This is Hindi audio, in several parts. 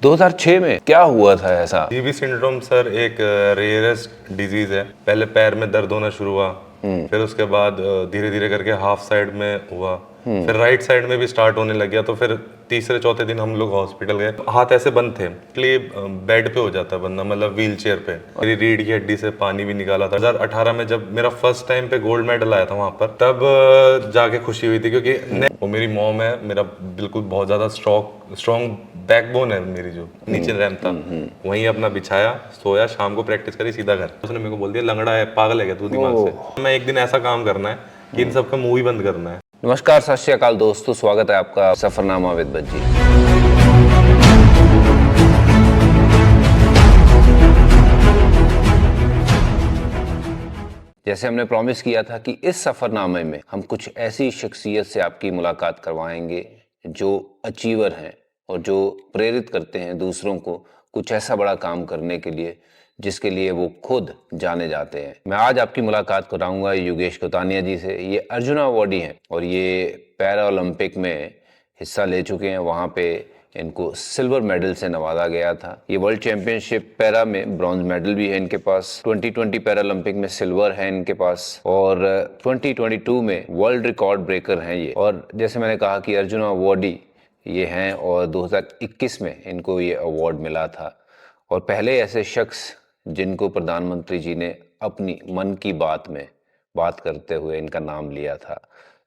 2006 में क्या हुआ था ऐसा? जीबी सिंड्रोम सर एक रेयरेस्ट डिजीज है। पहले पैर में दर्द होना शुरू हुआ, फिर उसके बाद धीरे धीरे करके हाफ साइड में हुआ, फिर राइट साइड में भी स्टार्ट होने लग गया। तो फिर तीसरे चौथे दिन हम लोग हॉस्पिटल गए। हाथ ऐसे बंद थे, इसलिए बेड पे हो जाता बंदा, मतलब व्हील चेयर पे। मेरी रीढ़ की हड्डी से पानी भी निकाला था। 2018 में जब मेरा फर्स्ट टाइम पे गोल्ड मेडल आया था वहां पर, तब जाके खुशी हुई थी, क्योंकि वो मेरी मॉम है, मेरा बिल्कुल बहुत ज्यादा स्ट्रॉन्ग बैकबोन है मेरी, जो नीचे रैम था वहीं अपना बिछाया, सोया, शाम को प्रैक्टिस करी, सीधा घर। उसने मेरे को बोल दिया, लंगड़ा है, पागल है क्या तू दिमाग से। मैं एक दिन ऐसा काम करना है कि इन सबका मुंह ही बंद करना है। नमस्कार, सत श्री अकाल दोस्तों, स्वागत है आपका सफरनामा विद बज्जी। जैसे हमने प्रॉमिस किया था कि इस सफरनामे में हम कुछ ऐसी शख्सियत से आपकी मुलाकात करवाएंगे जो अचीवर हैं और जो प्रेरित करते हैं दूसरों को कुछ ऐसा बड़ा काम करने के लिए जिसके लिए वो खुद जाने जाते हैं। मैं आज आपकी मुलाकात कराऊंगा योगेश कुतानिया जी से। ये अर्जुन अवार्डी हैं और ये पैरा ओलंपिक में हिस्सा ले चुके हैं। वहाँ पे इनको सिल्वर मेडल से नवाजा गया था। ये वर्ल्ड चैंपियनशिप पैरा में ब्रॉन्ज मेडल भी है इनके पास। 2020 पैरा ओलंपिक में सिल्वर है इनके पास और 2022 में वर्ल्ड रिकॉर्ड ब्रेकर हैं ये। और जैसे मैंने कहा कि अर्जुन अवार्डी ये हैं और 2021 में इनको ये अवार्ड मिला था। और पहले ऐसे शख्स जिनको प्रधानमंत्री जी ने अपनी मन की बात में बात करते हुए इनका नाम लिया था।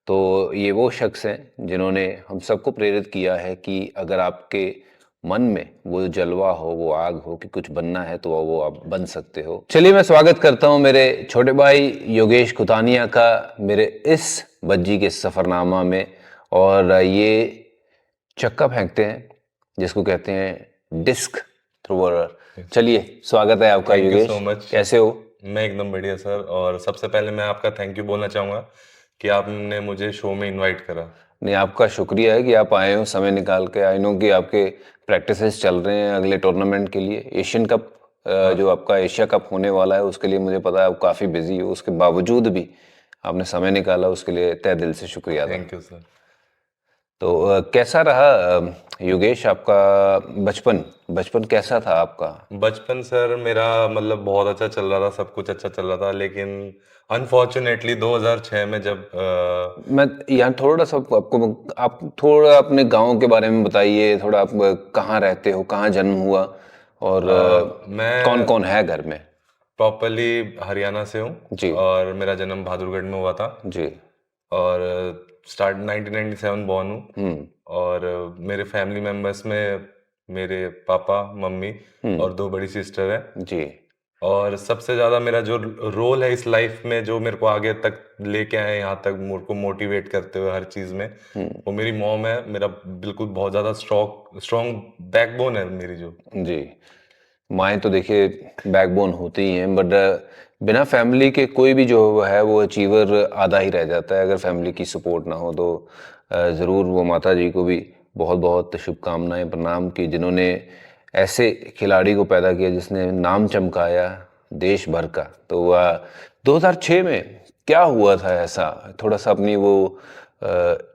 तो ये वो शख्स हैं जिन्होंने हम सबको प्रेरित किया है कि अगर आपके मन में वो जलवा हो, वो आग हो कि कुछ बनना है, तो वो आप बन सकते हो। चलिए, मैं स्वागत करता हूँ मेरे छोटे भाई योगेश कुतानिया का मेरे इस बज्जी के सफरनामा में। और ये चक्का फेंकते हैं जिसको कहते हैं डिस्क थ्रोअर। चलिए, स्वागत है आपका योगेश। So much. कैसे हो? मैं एकदम बढ़िया सर। और सबसे पहले मैं आपका थैंक यू बोलना चाहूँगा कि आपने मुझे शो में इनवाइट करा। नहीं, आपका शुक्रिया है कि आप आए हो समय निकाल के। आई नो कि आपके प्रैक्टिसेस चल रहे हैं अगले टूर्नामेंट के लिए, एशियन कप जो आपका एशिया कप होने वाला है उसके लिए। मुझे पता है आप काफ़ी बिजी हो, उसके बावजूद भी आपने समय निकाला, उसके लिए तहे दिल से शुक्रिया। Thank you sir. तो कैसा रहा योगेश आपका बचपन कैसा था आपका? बचपन सर मेरा मतलब बहुत अच्छा चल रहा था, सब कुछ अच्छा चल रहा था, लेकिन अनफॉर्चुनेटली 2006 में जब मैं यहाँ थोड़ा सा आपको, आप थोड़ा अपने गांव के बारे में बताइए। थोड़ा आप कहाँ रहते हो, कहाँ जन्म हुआ और कौन मैं कौन है घर में? प्रॉपरली हरियाणा से हूँ जी और मेरा जन्म बहादुरगढ़ में हुआ था। जी। और स्टार्ट 1997 बॉर्न हूँ। और मेरे फैमिली मेम्बर्स में मेरे पापा, मम्मी और दो बड़ी सिस्टर है। जी। और सबसे ज़्यादा मेरा जो रोल है इस लाइफ में, जो मेरे को आगे तक लेके आए, यहाँ तक मेरे को मोटिवेट करते हुए हर चीज़ में, वो मेरी मॉम है। मेरा बिल्कुल बहुत ज़्यादा स्ट्रॉन्ग बैकबोन है मेरी, जो जी। माएँ तो देखिए बैकबोन होती ही हैं, बट बिना फैमिली के कोई भी जो है वो अचीवर आधा ही रह जाता है। अगर फैमिली की सपोर्ट ना हो तो ज़रूर वो माता जी को भी बहुत बहुत शुभकामनाएं, प्रणाम कि जिन्होंने ऐसे खिलाड़ी को पैदा किया जिसने नाम चमकाया देश भर का। तो 2006 में क्या हुआ था ऐसा? थोड़ा सा अपनी वो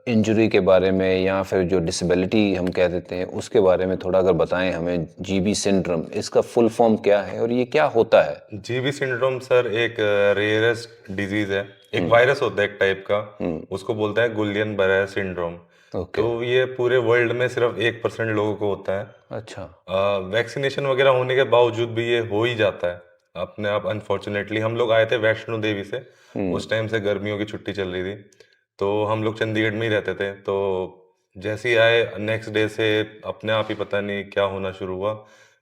इंजरी के बारे में या फिर जो डिसेबिलिटी हम कह देते हैं उसके बारे में थोड़ा अगर बताएं हमें। जीबी सिंड्रोम, इसका फुल फॉर्म क्या है और ये क्या होता है? जीबी सिंड्रोम सर एक रेयरेस्ट डिजीज है। एक वायरस होता है एक टाइप का, उसको बोलता है गुलियन बराय सिंड्रोम। ओके। तो ये पूरे वर्ल्ड में सिर्फ 1% लोगों को होता है। अच्छा। वैक्सीनेशन वगैरह होने के बावजूद भी ये हो ही जाता है अपने आप, अनफॉर्चुनेटली। हम लोग आए थे वैष्णो देवी से, उस टाइम से गर्मियों की छुट्टी चल रही थी, तो हम लोग चंडीगढ़ में ही रहते थे। तो जैसे ही आए, नेक्स्ट डे से अपने आप ही पता नहीं क्या होना शुरू हुआ।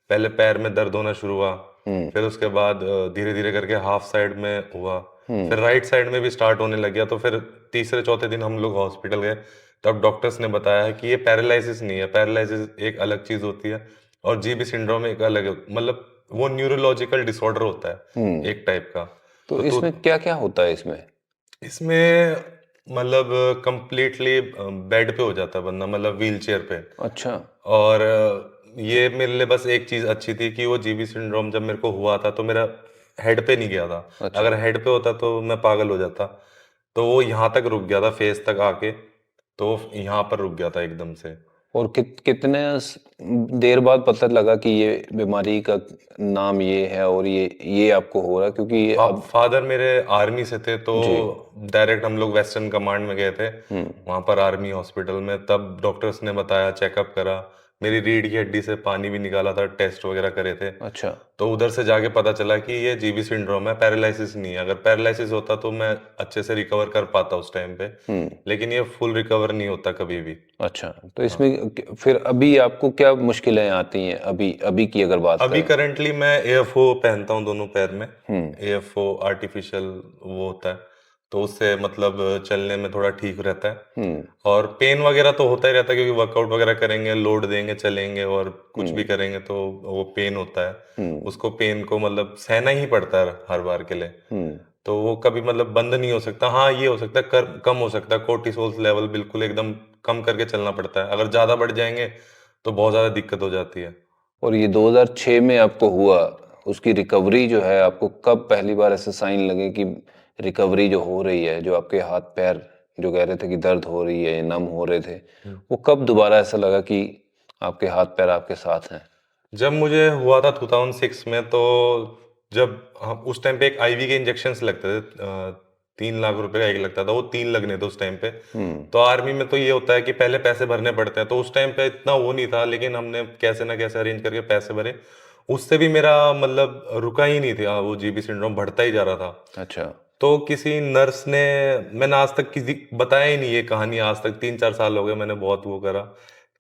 पहले पैर में दर्द होना शुरू हुआ, फिर उसके बाद धीरे धीरे करके हाफ साइड में हुआ, फिर राइट साइड में भी स्टार्ट होने लग गया। तो फिर तीसरे चौथे दिन हम लोग हॉस्पिटल गए, तब डॉक्टर्स ने बताया है कि ये पैरालिसिस नहीं है, पैरालिसिस एक अलग चीज होती है और जीबी सिंड्रोम एक अलग, मतलब वो न्यूरोलॉजिकल डिसऑर्डर होता है एक टाइप का। तो तो इसमें क्या क्या होता है इसमें? इसमें मतलब कंप्लीटली बेड पे हो जाता है बंदा, मतलब व्हील चेयर पे। अच्छा। और ये मेरे लिए बस एक चीज अच्छी थी कि वो जीबी सिंड्रोम जब मेरे को हुआ था तो मेरा हेड पे नहीं गया था। अच्छा। अगर हेड पे होता तो मैं पागल हो जाता। तो वो यहाँ तक रुक गया था, फेस तक आके, तो यहाँ पर रुक गया था एकदम से। और कितने देर बाद पता लगा कि ये बीमारी का नाम ये है और ये आपको हो रहा है, क्योंकि ये अब फादर मेरे आर्मी से थे, तो जी डायरेक्ट हम लोग वेस्टर्न कमांड में गए थे, वहां पर आर्मी हॉस्पिटल में। तब डॉक्टर्स ने बताया, चेकअप करा, मेरी रीढ़ की हड्डी से पानी भी निकाला था, टेस्ट वगैरह करे थे। अच्छा तो उधर से जाके पता चला कि ये जीबी सिंड्रोम है, पैरालिसिस नहीं है। अगर पैरालिसिस होता तो मैं अच्छे से रिकवर कर पाता उस टाइम पे, लेकिन ये फुल रिकवर नहीं होता कभी भी। अच्छा। तो इसमें फिर अभी आपको क्या मुश्किलें आती हैं, अभी अभी की अगर बात अभी करें? करंटली मैं एएफओ पहनता हूँ दोनों पैर में। एएफओ आर्टिफिशियल वो होता है, तो उससे मतलब चलने में थोड़ा ठीक रहता है। और पेन वगैरह तो होता ही रहता है, क्योंकि वर्कआउट वगैरह करेंगे, लोड देंगे, चलेंगे और कुछ भी करेंगे तो वो पेन होता है। उसको पेन को मतलब सहना ही पड़ता है हर बार के लिए। तो वो कभी मतलब बंद नहीं हो सकता। हाँ, ये हो सकता है कम हो सकता है, कोर्टिसोल लेवल बिल्कुल एकदम कम करके चलना पड़ता है। अगर ज्यादा बढ़ जाएंगे तो बहुत ज्यादा दिक्कत हो जाती है। और ये 2006 में आपको हुआ, उसकी रिकवरी जो है, आपको कब पहली बार ऐसे साइन लगे कि रिकवरी जो हो रही है, जो आपके हाथ पैर जो कह रहे थे कि दर्द हो रही है, नम हो रहे थे, वो कब दोबारा ऐसा लगा कि आपके हाथ पैर आपके साथ हैं? जब मुझे हुआ था 2006 में, तो जब हम उस टाइम पे एक आईवी के इंजेक्शन लगते थे, 3 लाख रुपए का एक लगता था, वो 3 लगने थे उस टाइम पे। तो आर्मी में तो ये होता है कि पहले पैसे भरने पड़ते हैं, तो उस टाइम पे इतना वो नहीं था, लेकिन हमने कैसे ना कैसे अरेंज करके पैसे भरे। उससे भी मेरा मतलब रुका ही नहीं था, वो जीबी सिंड्रोम बढ़ता ही जा रहा था। अच्छा तो किसी नर्स ने, मैंने आज तक किसी बताया ही नहीं ये कहानी, आज तक 3-4 साल हो गए मैंने बहुत वो करा,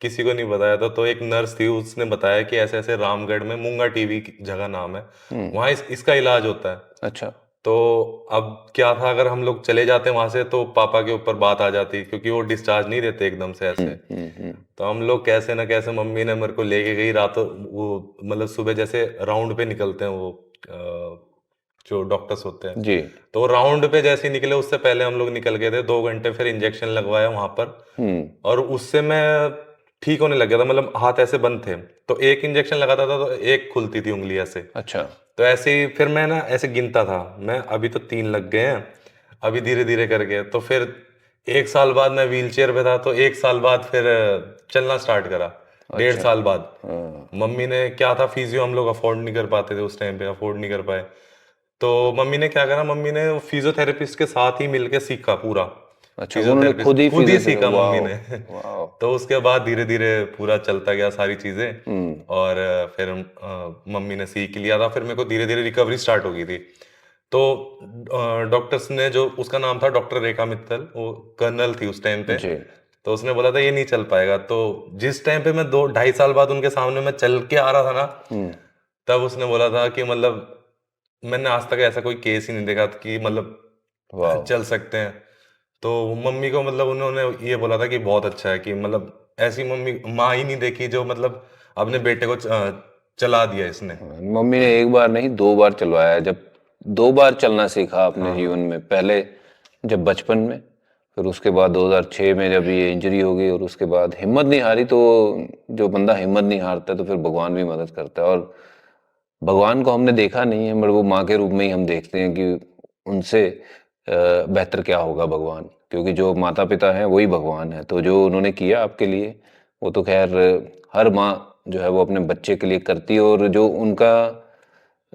किसी को नहीं बताया था। तो एक नर्स थी, उसने बताया कि ऐसे ऐसे रामगढ़ में मूंगा टीवी की जगह नाम है, वहाँ इसका इलाज होता है। अच्छा तो अब क्या था, अगर हम लोग चले जाते वहां से तो पापा के ऊपर बात आ जाती, क्योंकि वो डिस्चार्ज नहीं देते एकदम से ऐसे। तो हम लोग कैसे ना कैसे, मम्मी ने मेरे को लेके गई रातों, वो मतलब सुबह जैसे राउंड पे निकलते हैं वो जो डॉक्टर्स होते हैं, जी तो राउंड पे जैसे ही निकले उससे पहले हम लोग निकल गए थे 2 घंटे, फिर इंजेक्शन लगवाया वहां पर। और उससे मैं ठीक होने लग गया था, मतलब हाथ ऐसे बंद थे, तो एक इंजेक्शन लगाता था तो एक खुलती थी उंगली ऐसे। अच्छा तो ऐसे ही फिर मैं ना ऐसे गिनता था, मैं अभी तो 3 लग गए हैं, अभी धीरे धीरे करके। तो फिर 1 साल बाद मैं व्हील चेयर पे था, तो 1 साल बाद फिर चलना स्टार्ट करा, 1.5 साल बाद। हाँ, मम्मी ने क्या था, फिजियो हम लोग अफोर्ड नहीं कर पाते थे उस टाइम पे, अफोर्ड नहीं कर पाए। तो मम्मी ने क्या करा, मम्मी ने फिजियोथेरेपिस्ट के साथ ही मिलके सीखा पूरा। अच्छा उन्होंने फिजियोथेरेपिस्ट खुद ही खुद ही फिजियोथेरेपी, सीखा मम्मी वाह ने। वाह। तो उसके बाद धीरे धीरे पूरा चलता गया सारी चीजें। और फिर मम्मी ने सीख लिया था, फिर मेरे को धीरे धीरे रिकवरी स्टार्ट हो गई थी। तो डॉक्टर्स ने, जो उसका नाम था डॉक्टर रेखा मित्तल, वो कर्नल थी उस टाइम पे, जी तो उसने बोला था ये नहीं चल पाएगा। तो जिस टाइम पे मैं 2-2.5 साल बाद उनके सामने मैं चल के आ रहा था ना, तब उसने बोला था कि मतलब मैंने आज तक ऐसा कोई केस ही नहीं देखा कि मतलब वाह चल सकते हैं। तो मम्मी को मतलब उन्होंने ये बोला था कि बहुत अच्छा है, कि मतलब ऐसी मम्मी माँ ही नहीं देखी जो मतलब अपने बेटे को चला दिया इसने। मम्मी ने एक बार नहीं 2 बार चलवाया है। जब 2 बार चलना सीखा अपने जीवन हाँ में, पहले जब बचपन में, फिर उसके बाद 2006 में जब ये इंजरी हो गई, और उसके बाद हिम्मत नहीं हारी। तो जो बंदा हिम्मत नहीं हारता तो फिर भगवान भी मदद करता है। और भगवान को हमने देखा नहीं है, मगर वो माँ के रूप में ही हम देखते हैं कि उनसे बेहतर क्या होगा भगवान, क्योंकि जो माता पिता हैं वही भगवान है। तो जो उन्होंने किया आपके लिए, वो तो खैर हर माँ जो है वो अपने बच्चे के लिए करती है। और जो उनका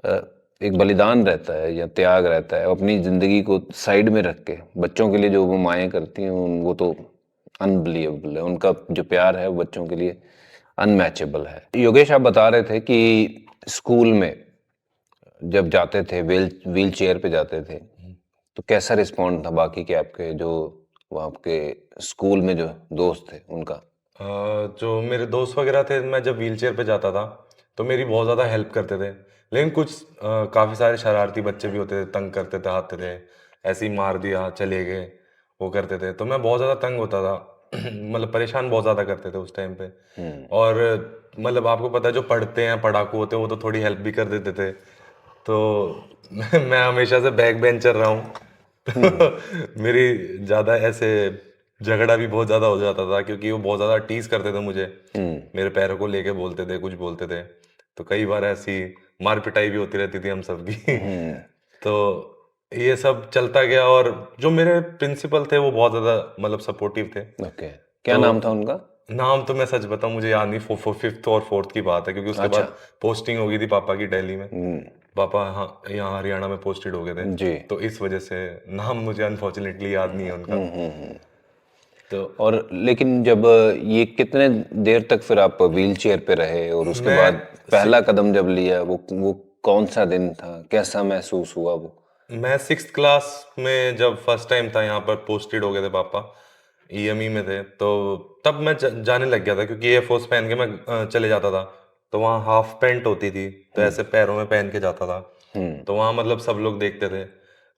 अ, एक बलिदान रहता है या त्याग रहता है, अपनी ज़िंदगी को साइड में रख के बच्चों के लिए जो वो माएँ करती हैं, वो तो अनबिलीवेबल है। उनका जो प्यार है वो बच्चों के लिए अनमैचेबल है। योगेश, आप बता रहे थे कि स्कूल में जब जाते थे, व्हील चेयर पे जाते थे, तो कैसा रिस्पॉन्ड था बाकी के आपके जो वहाँ आपके स्कूल में जो दोस्त थे उनका? जो मेरे दोस्त वगैरह थे, मैं जब व्हील चेयर पे जाता था तो मेरी बहुत ज़्यादा हेल्प करते थे। लेकिन कुछ काफ़ी सारे शरारती बच्चे भी होते थे, तंग करते थे, आते थे, ऐसे ही मार दिया चले गए, वो करते थे। तो मैं बहुत ज़्यादा तंग होता था। मतलब परेशान बहुत ज़्यादा करते थे उस टाइम पे। और मतलब आपको पता है, जो पढ़ते हैं पढ़ाकू होते हैं, वो तो थोड़ी हेल्प भी कर देते थे। तो मैं हमेशा से बैक बेंचर रहा हूँ। तो मेरी ज़्यादा ऐसे झगड़ा भी बहुत ज़्यादा हो जाता था, क्योंकि वो बहुत ज़्यादा टीज करते थे मुझे, मेरे पैरों को लेके बोलते थे, कुछ बोलते थे। तो कई बार ऐसी मार पिटाई भी होती रहती थी हम सब की। तो ये सब चलता गया, और जो मेरे प्रिंसिपल थे वो बहुत ज़्यादा मतलब सपोर्टिव थे। ओके, क्या तो नाम था उनका? नाम तो मैं सच बताऊं मुझे याद नहीं, फिफ्थ और फोर्थ की बात है, क्योंकि उसके बाद पोस्टिंग हो गई थी पापा की दिल्ली में। पापा हाँ यहाँ हरियाणा में पोस्टेड हो गए थे, जी। तो इस वजह से नाम मुझे अनफॉर्चुनेटली याद नहीं है उनका। तो और लेकिन जब ये कितने देर तक फिर आप व्हील चेयर पे रहे, और उसके मैं बाद पहला कदम जब लिया, वो कौन सा दिन था, कैसा महसूस हुआ वो? मैं 6th क्लास में जब फर्स्ट टाइम था यहाँ पर पोस्टेड हो गए थे पापा, ईएमई में थे, तो तब मैं जाने लग गया था, क्योंकि एयरफोर्स पहन के मैं चले जाता था। तो वहाँ हाफ पैंट होती थी, तो ऐसे पैरों में पहन के जाता था। तो वहाँ मतलब सब लोग देखते थे,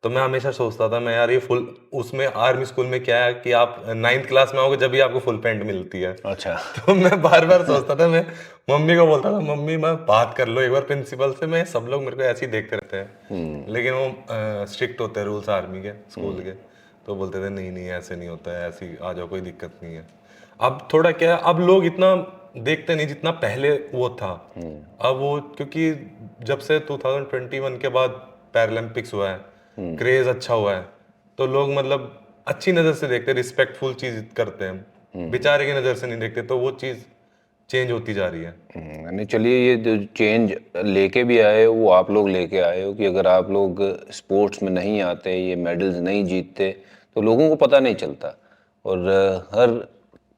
तो मैं हमेशा सोचता था मैं यार ये फुल, उसमें आर्मी स्कूल में क्या है कि आप 9th क्लास में आओगे जब भी आपको फुल पैंट मिलती है। अच्छा। तो मैं बार बार सोचता था, मैं मम्मी को बोलता था मम्मी मैं बात कर लो एक बार प्रिंसिपल से, मैं सब लोग मेरे को ऐसे ही देखते रहते हैं। लेकिन वो स्ट्रिक्ट होते हैं रूल्स आर्मी के स्कूल के, तो बोलते थे नहीं नहीं ऐसे नहीं होता है, ऐसे ही आ जाओ कोई दिक्कत नहीं है। अब थोड़ा क्या है, अब लोग इतना देखते नहीं जितना पहले वो था। अब वो क्योंकि जब से 2021 के बाद पैरालंपिक्स हुआ है, क्रेज अच्छा हुआ है, तो लोग मतलब अच्छी नज़र से देखते हैं, रिस्पेक्टफुल चीज करते हैं, बेचारे की नज़र से नहीं देखते, तो वो चीज़ चेंज होती जा रही है। नहीं, चलिए, ये जो चेंज लेके भी आए हो वो आप लोग लेके आए हो कि अगर आप लोग स्पोर्ट्स में नहीं आते, ये मेडल्स नहीं जीतते, तो लोगों को पता नहीं चलता। और हर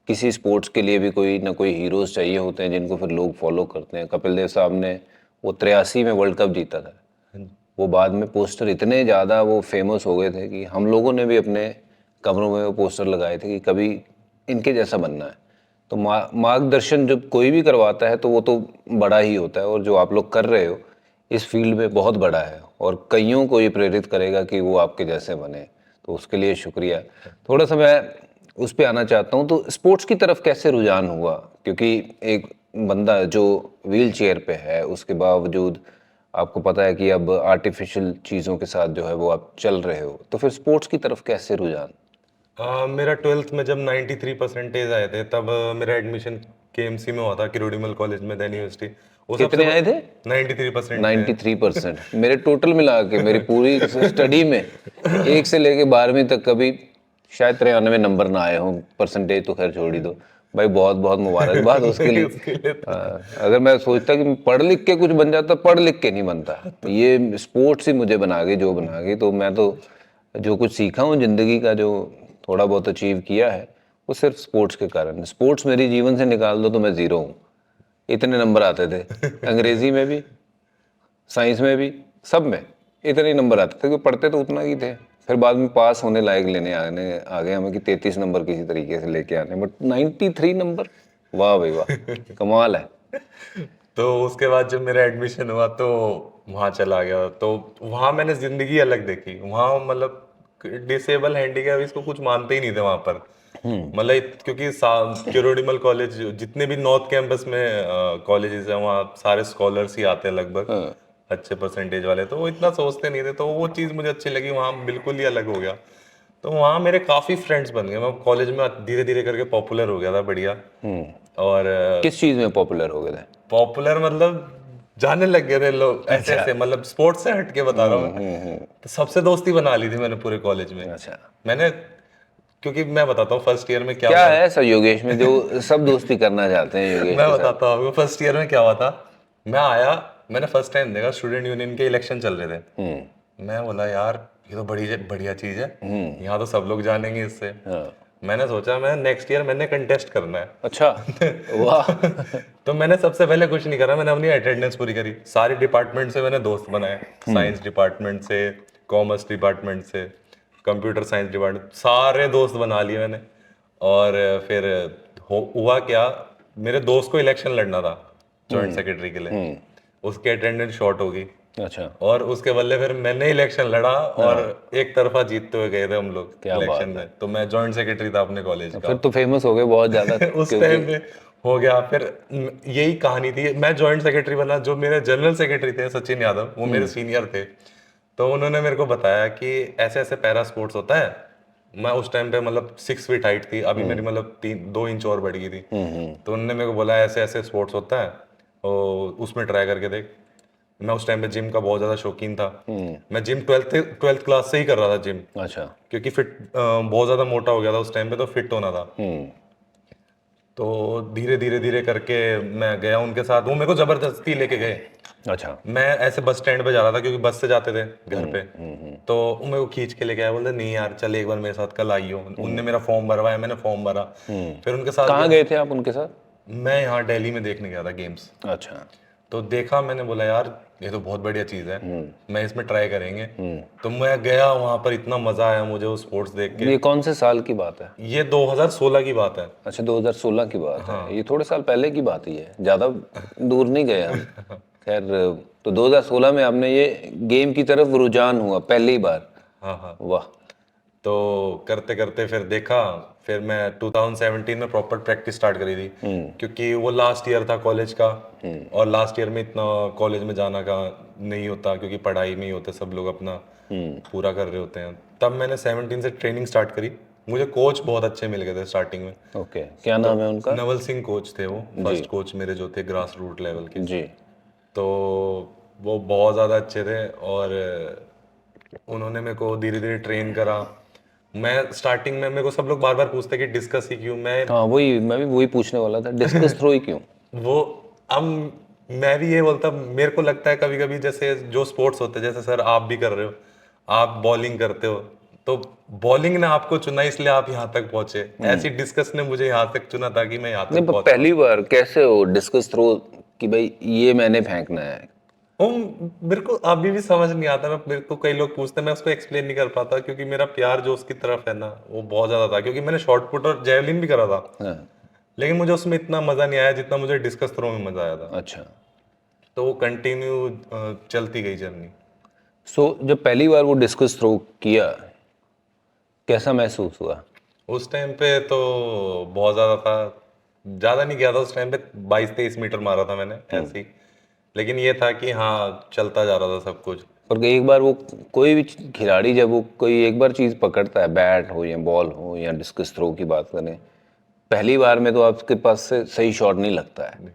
किसी स्पोर्ट्स के लिए भी कोई ना कोई हीरोज चाहिए होते हैं जिनको फिर लोग फॉलो करते हैं। कपिल देव साहब ने वो 83 में वर्ल्ड कप जीता था, वो बाद में पोस्टर इतने ज़्यादा वो फेमस हो गए थे कि हम लोगों ने भी अपने कमरों में वो पोस्टर लगाए थे कि कभी इनके जैसा बनना है। तो मार्गदर्शन जब कोई भी करवाता है तो वो तो बड़ा ही होता है, और जो आप लोग कर रहे हो इस फील्ड में बहुत बड़ा है, और कईयों को ये प्रेरित करेगा कि वो आपके जैसे बने, तो उसके लिए शुक्रिया। थोड़ा सा मैं उस पर आना चाहता हूँ, तो स्पोर्ट्स की तरफ कैसे रुझान हुआ? क्योंकि एक बंदा जो व्हील चेयर पे है, उसके बावजूद आपको पता है कि अब आर्टिफिशियल चीज़ों के साथ जो है वो आप चल रहे हो, तो फिर स्पोर्ट्स की तरफ कैसे रुझान? मेरा 12th में जब 93% आए थे, तब मेरा एडमिशन केएमसी में हुआ था, किरोड़ीमल कॉलेज में, देन यूनिवर्सिटी। वो कितने आए थे? 93% थे। 93%? मेरे टोटल मिला के मेरी पूरी स्टडी में 1 से लेके 12वीं तक कभी शायद 93 नंबर ना आए हों। परसेंटेज तो खैर छोड़ ही दो भाई, बहुत बहुत मुबारकबाद उसके लिए। उसके लिए तो अगर मैं सोचता कि पढ़ लिख के कुछ बन जाता, पढ़ लिख के नहीं बनता, ये स्पोर्ट्स ही मुझे बना गई जो बना गई। तो मैं तो जो कुछ सीखा हूँ जिंदगी का, जो थोड़ा बहुत अचीव किया है, वो सिर्फ स्पोर्ट्स के कारण। स्पोर्ट्स मेरी जीवन से निकाल दो तो मैं ज़ीरो हूँ। इतने नंबर आते थे, अंग्रेजी में भी, साइंस में भी, सब में इतने ही नंबर आते थे कि पढ़ते तो उतना ही थे। फिर बाद में पास होने लायक लेने आने आ गए हमें कि 33 नंबर किसी तरीके से लेके आने, बट 93 नंबर, वाह भाई वाह, कमाल है। तो उसके बाद जब मेरा एडमिशन हुआ तो वहाँ चला गया, तो वहाँ मैंने जिंदगी अलग देखी। वहाँ मतलब डिसेबल हैंडीकैप इसको कुछ मानते ही नहीं थे वहाँ पर। मतलब क्योंकि किरोड़ीमल कॉलेज, जितने भी नॉर्थ कैंपस में कॉलेजेस हैं, वहाँ सारे स्कॉलर्स ही आते हैं लगभग, अच्छे परसेंटेज वाले, तो वो इतना सोचते नहीं थे, तो वो चीज़ मुझे अच्छी लगी। वहाँ बिल्कुल ही अलग हो गया, तो वहाँ मेरे काफ़ी फ्रेंड्स बन गए। मैं कॉलेज में धीरे धीरे करके पॉपुलर हो गया था, बढ़िया। और किस चीज़ में पॉपुलर हो गए थे? पॉपुलर मतलब जाने लग गए थे लोग, ऐसे ऐसे, मतलब स्पोर्ट्स से हट के बता रहा हूँ मैं। तो सबसे दोस्ती बना ली थी मैंने पूरे कॉलेज में। अच्छा, मैंने, क्योंकि मैं बताता हूँ फर्स्ट ईयर में क्या क्या हुआ। है ऐसा योगेश में जो सब दोस्ती करना चाहते हैं योगेश मैं के साथ? बताता हूँ आपको फर्स्ट ईयर में क्या हुआ था। मैं आया, मैंने फर्स्ट टाइम देखा स्टूडेंट यूनियन के इलेक्शन चल रहे थे। मैं बोला यार ये तो बड़ी बढ़िया चीज है, यहाँ तो सब लोग जानेंगे इससे। हाँ। मैंने सोचा मैं नेक्स्ट ईयर मैंने कंटेस्ट करना है। अच्छा, वाह। तो मैंने सबसे पहले कुछ नहीं करा, मैंने अपनी अटेंडेंस पूरी करी। सारे डिपार्टमेंट से मैंने दोस्त बनाए, साइंस डिपार्टमेंट से, कॉमर्स डिपार्टमेंट से, कंप्यूटर साइंस डिपार्टमेंट, सारे दोस्त बना लिए मैंने। और फिर हुआ क्या, मेरे दोस्त को इलेक्शन लड़ना था जॉइंट सेक्रेटरी के लिए, उसकी अटेंडेंस शॉर्ट हो गई, अच्छा, और उसके बदले फिर मैंने इलेक्शन लड़ा, और एक तरफा जीतते हुए गए थे हम लोग क्या इलेक्शन बात में। तो मैं जॉइंट सेक्रेटरी था अपने कॉलेज फिर का। तो फेमस हो गए बहुत ज़्यादा उस क्योंकि टाइम पे हो गया। फिर यही कहानी थी, मैं जॉइंट सेक्रेटरी बना। जो मेरे जनरल सेक्रेटरी थे सचिन यादव, वो मेरे सीनियर थे, तो उन्होंने मेरे को बताया कि ऐसे ऐसे पैरा स्पोर्ट्स होता है। मैं उस टाइम पे मतलब 6 फीट हाइट थी, अभी मेरी मतलब 2 इंच और बढ़ गई थी। तो उन्होंने मेरे को बोला ऐसे ऐसे स्पोर्ट्स होता है, और उसमें ट्राई करके देख। मैं उस टाइम पे जिम का बहुत ज़्यादा शौकीन था। मैं जिम ट्वेल्थ क्लास से ही कर रहा था जिम, अच्छा, क्योंकि फिट बहुत ज़्यादा मोटा हो गया था उस टाइम पे, तो फिट होना था। तो धीरे धीरे धीरे करके मैं गया उनके साथ, वो मेरे को जबरदस्ती लेके गए। अच्छा। मैं ऐसे बस स्टैंड पे जा रहा था क्योंकि बस से जाते थे घर पे, तो वो मेरे को खींच के लेके आया, बोलते नहीं यार चल एक बार मेरे साथ कल आइयो। उनने मेरा फॉर्म भरवाया, मैंने फॉर्म भरा, फिर उनके साथ कहाँ गया। गए थे आप उनके साथ? मैं यहाँ दिल्ली में देखने गया था गेम्स। अच्छा। तो देखा, मैंने बोला यार ये तो बहुत बढ़िया चीज़ है, मैं इसमें ट्राई करेंगे। तो मैं गया वहाँ पर, इतना मज़ा आया मुझे वो स्पोर्ट्स देख के। ये कौन से साल की बात है? ये 2016 की बात है। अच्छा, 2016 की बात है। ये थोड़े साल पहले की बात ही है, ज़्यादा दूर नहीं गए हम। खैर, तो 2016 में आपने ये गेम की तरफ रुझान हुआ पहली बार? हाँ हाँ। वाह। तो करते करते फिर देखा, फिर मैं 2017 में प्रॉपर प्रैक्टिस स्टार्ट करी थी, क्योंकि वो लास्ट ईयर था कॉलेज का, और लास्ट ईयर में इतना कॉलेज में जाना का नहीं होता, क्योंकि पढ़ाई में ही होते सब लोग, अपना पूरा कर रहे होते हैं। तब मैंने 17 से ट्रेनिंग स्टार्ट करी। मुझे कोच बहुत अच्छे मिल गए थे स्टार्टिंग में। ओके, क्या नाम है उनका? नवल सिंह कोच थे वो, फर्स्ट कोच मेरे जो थे ग्रास रूट लेवल के। जी। तो वो बहुत ज़्यादा अच्छे थे, और उन्होंने मेरे को धीरे धीरे ट्रेन करा। मैं स्टार्टिंग में, मेरे को सब लोग बार बार पूछते कि डिस्कस ही क्यों, मैं हाँ, वही मैं भी वही पूछने वाला था, डिस्कस थ्रो ही क्यों? वो अब मैं भी ये बोलता, मेरे को लगता है कभी कभी जैसे जो स्पोर्ट्स होते हैं, जैसे सर आप भी कर रहे हो, आप बॉलिंग करते हो, तो बॉलिंग ने आपको चुना इसलिए आप यहाँ तक पहुंचे, ऐसी डिस्कस ने मुझे यहाँ तक चुना ताकि मैं यहाँ नहीं, तक पर पहुंचा। पहली बार कैसे हो डिस्कस थ्रो कि भाई ये मैंने फेंकना है? वो मेरे को अभी भी समझ नहीं आता। मेरे को कई लोग पूछते हैं, मैं उसको एक्सप्लेन नहीं कर पाता, क्योंकि मेरा प्यार जो उसकी तरफ है ना वो बहुत ज्यादा था, क्योंकि मैंने शॉर्ट पुट और जेवलिन भी करा था, हाँ। लेकिन मुझे उसमें इतना मजा नहीं आया जितना मुझे डिस्कस थ्रो में मजा आया था। अच्छा। तो वो कंटिन्यू चलती गई जर्नी। सो जब पहली बार वो डिस्कस थ्रो किया, कैसा महसूस हुआ? उस टाइम पे तो बहुत ज्यादा था, ज्यादा नहीं किया था उस टाइम पे, 22-23 मीटर मारा था मैंने ऐसे ही, लेकिन ये था कि हाँ चलता जा रहा था सब कुछ। और एक बार वो कोई भी खिलाड़ी जब वो कोई एक बार चीज़ पकड़ता है, बैट हो या बॉल हो या डिस्कस थ्रो की बात करें, पहली बार में तो आपके पास से सही शॉट नहीं लगता है,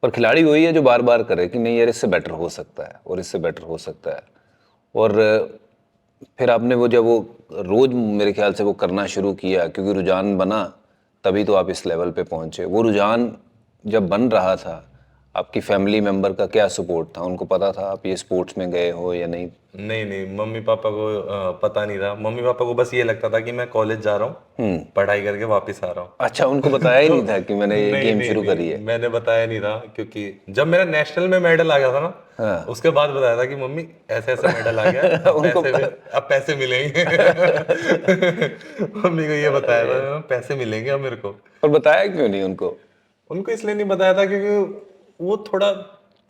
पर खिलाड़ी वही है जो बार बार करे कि नहीं यार इससे बेटर हो सकता है और इससे बेटर हो सकता है। और फिर आपने वो जब वो रोज़ मेरे ख्याल से वो करना शुरू किया, क्योंकि रुझान बना, तभी तो आप इस लेवल पे पहुंचे। वो रुझान जब बन रहा था, आपकी फैमिली मेंबर का क्या सपोर्ट था? उनको पता था आप ये स्पोर्ट्स में गए हो या नहीं? नहीं नहीं, मम्मी पापा को पता नहीं था। मम्मी पापा को बस ये लगता था कि मैं कॉलेज जा रहा हूँ, पढ़ाई करके वापस आ रहा हूँ। अच्छा, उनको बताया ही नहीं था कि मैंने ये नहीं गेम नहीं शुरू करी नहीं, है? मैंने बताया नहीं था, क्योंकि जब मेरा नेशनल में मेडल आ गया था ना, हाँ। उसके बाद बताया था कि मम्मी ऐसे ऐसे मेडल आ गया, अब पैसे मिलेंगे। मम्मी को ये बताया था, पैसे मिलेंगे अब मेरे को। पर बताया क्यों नहीं उनको? उनको इसलिए नहीं बताया था क्योंकि वो थोड़ा,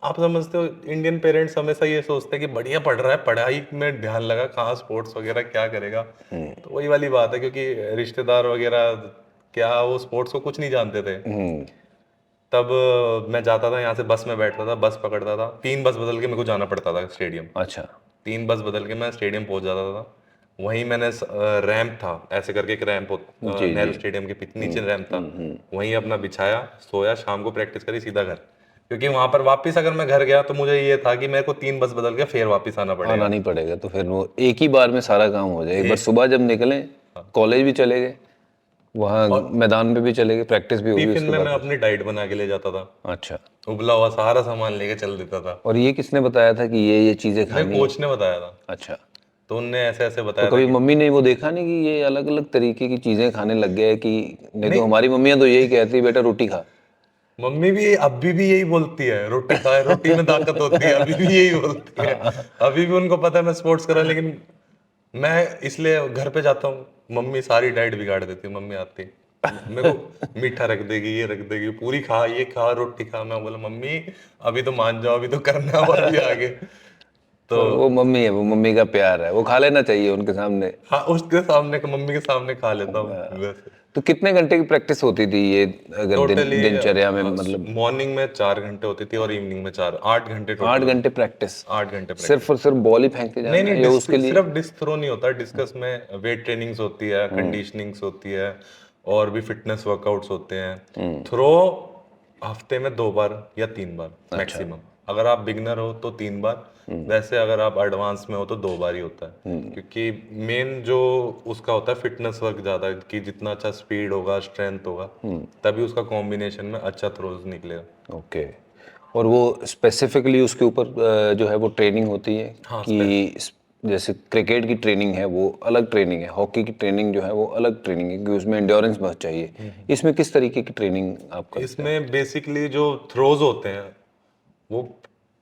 आप समझते हो इंडियन पेरेंट्स हमेशा ये सोचते हैं कि बढ़िया पढ़ रहा है, पढ़ाई में ध्यान लगा, कहाँ स्पोर्ट्स वगैरह क्या करेगा। तो वही वाली बात है, क्योंकि रिश्तेदार वगैरह क्या वो स्पोर्ट्स को कुछ नहीं जानते थे। तब मैं जाता था यहाँ से, बस में बैठता था, बस पकड़ता था, 3 बस बदल के मेरे को जाना पड़ता था स्टेडियम। अच्छा। 3 बस बदल के मैं स्टेडियम पहुंच जाता था। वहीं मैंने रैंप था, ऐसे करके एक रैंप जी नेहरू जी। स्टेडियम के नीचे रैंप था, वहीं अपना बिछाया, सोया, शाम को प्रैक्टिस करी, सीधा घर। क्योंकि वहां पर वापस अगर मैं घर गया तो मुझे ये था कि मेरे को 3 बस बदल के फिर वापस आना आना पड़ेगा। नहीं पड़ेगा, तो फिर वो एक ही बार में सारा काम हो जाए। एक बार सुबह जब निकले, कॉलेज भी चले गए, वहाँ मैदान पे भी चले गए, प्रैक्टिस भी होगी टिफिन उसके में मैं बाद। अपनी डाइट बना के ले जाता था, अच्छा। उबला हुआ सारा सामान लेके चल देता था। और ये किसने बताया था कि ये चीज़ें मेरे खानी है? कोच ने बताया था, अच्छा। तो उनने ऐसे ऐसे तो बताया था कभी कि मम्मी ने वो देखा नहीं कि ये अलग अलग तरीके की चीज़ें खाने लग गए? कि नहीं तो नहीं, हमारी मम्मियाँ तो यही कहती बेटा रोटी खा। मम्मी भी अभी भी यही बोलती है, रोटी खाए, रोटी में ताकत होती है, अभी भी यही बोलती है। अभी भी उनको पता है मैं स्पोर्ट्स कर रहा हूं, लेकिन मैं इसलिए घर पे जाता हूँ, मम्मी सारी डाइट बिगाड़ देती है। मम्मी आती है, मेरे को मीठा रख देगी, ये रख देगी, पूरी खा, ये खा, रोटी खा। मैं बोला मम्मी अभी तो मान जाओ, अभी तो करना है और भी आगे। तो पर वो मम्मी है, वो मम्मी का प्यार है, वो खा लेना चाहिए उनके सामने। हाँ, उसके सामने, मम्मी के सामने खा लेता हूँ वैसे। तो कितने घंटे की प्रैक्टिस होती थी ये, अगर टोटली दिनचर्या में मतलब? मॉर्निंग में 4 घंटे होती थी और इवनिंग में 4, 8 घंटे 8 टोटल। घंटे प्रैक्टिस? 8 घंटे प्रैक्टिस। सिर्फ और सिर्फ बॉल ही फेंकते नहीं जाना नहीं, है या उसके लिए? सिर्फ डिस्क थ्रो नहीं होता, डिस्कस में वेट ट्रेनिंग्स होती है, कंडीशनिंग्स होती है, और भी फिटनेस वर्कआउट्स होते हैं। थ्रो हफ्ते में 2 बार या 3 बार मैक्सिमम, अगर आप बिगनर हो तो 3 बार, वैसे अगर आप एडवांस में हो तो 2 बार ही होता है, क्योंकि मेन जो उसका होता है फिटनेस वर्क ज़्यादा है, कि जितना अच्छा स्पीड होगा, स्ट्रेंथ होगा, तभी उसका कॉम्बिनेशन में अच्छा थ्रोज निकलेगा। ओके। और वो स्पेसिफिकली उसके ऊपर जो है वो ट्रेनिंग होती है हाँ, कि जैसे क्रिकेट की ट्रेनिंग है वो अलग ट्रेनिंग है, हॉकी की ट्रेनिंग जो है वो अलग ट्रेनिंग है, क्योंकि उसमें एंड्योरेंस बहुत चाहिए। इसमें किस तरीके की ट्रेनिंग आप करते हैं? इसमें बेसिकली जो थ्रोज होते हैं वो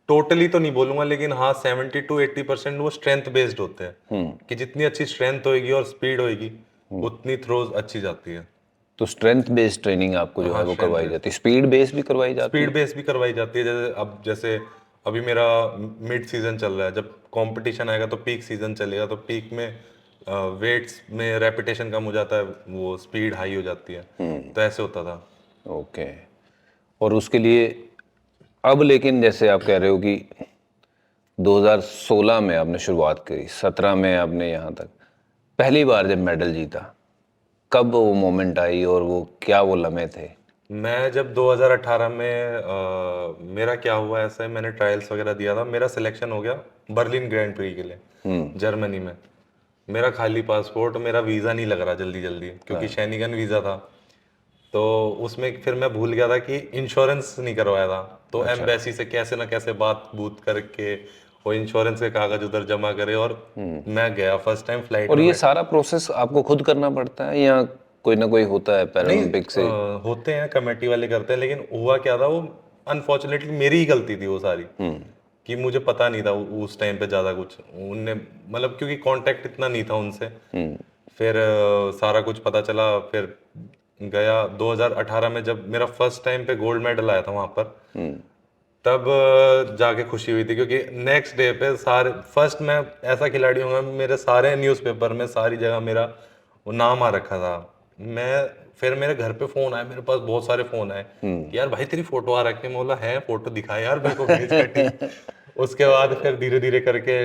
टोटली तो नहीं बोलूंगा, लेकिन हाँ 70 to 80% वो स्ट्रेंथ बेस्ड होते हैं, कि जितनी अच्छी स्ट्रेंथ होगी और स्पीड होगी उतनी थ्रोज अच्छी जाती है। तो स्ट्रेंथ बेस्ड ट्रेनिंग आपको जो है हाँ, वो स्ट्रेंथ करवाई बेस्ड, जाती है, स्पीड बेस्ड भी करवाई जाती स्पीड है? बेस्ड भी करवाई जाती है। जैसे अभी मेरा मिड सीजन चल रहा है, जब कंपटीशन आएगा तो पीक सीजन चलेगा, तो पीक में वेट्स में रेपिटेशन कम हो जाता है, वो स्पीड हाई हो जाती है, तो ऐसे होता था। ओके। और उसके लिए अब लेकिन जैसे आप कह रहे हो कि 2016 में आपने शुरुआत करी, 17 में आपने यहाँ तक पहली बार जब मेडल जीता, कब वो मोमेंट आई और वो क्या वो लम्हे थे? मैं जब 2018 में मेरा क्या हुआ ऐसा है, मैंने ट्रायल्स वगैरह दिया था, मेरा सिलेक्शन हो गया बर्लिन ग्रैंड प्री के लिए जर्मनी में। मेरा खाली पासपोर्ट, मेरा वीज़ा नहीं लग रहा जल्दी जल्दी, क्योंकि शेनिगन वीज़ा था, तो उसमें फिर मैं भूल गया था कि इंश्योरेंस नहीं करवाया था, तो एम्बेसी से कैसे ना कैसे बात बूत करके वो इंश्योरेंस के कागज उधर जमा करे, और मैं गया फर्स्ट टाइम फ्लाइट और में ये बैठ। सारा प्रोसेस आपको खुद करना पड़ता है या कोई ना कोई होता है नहीं, पैरालंपिक से? होते हैं कमेटी वाले करते हैं, लेकिन हुआ क्या था, वो अनफॉर्चुनेटली मेरी ही गलती थी वो सारी, कि मुझे पता नहीं था उस टाइम पे ज़्यादा कुछ उनने, मतलब क्योंकि कांटेक्ट इतना नहीं था उनसे। फिर सारा कुछ पता चला, फिर गया 2018 में जब मेरा फर्स्ट टाइम पे गोल्ड मेडल आया था वहां पर, तब जाके खुशी हुई थी, क्योंकि नेक्स्ट डे पे सारे फर्स्ट, मैं ऐसा खिलाड़ी हूँ, मेरे सारे न्यूज़पेपर में सारी जगह मेरा वो नाम आ रखा था। मैं फिर मेरे घर पे फोन आए, मेरे पास बहुत सारे फोन आए कि यार भाई तेरी फोटो आ रखी है, मैं बोला है, फोटो दिखा यार मेरे को, भेज कटिंग। उसके बाद फिर धीरे धीरे करके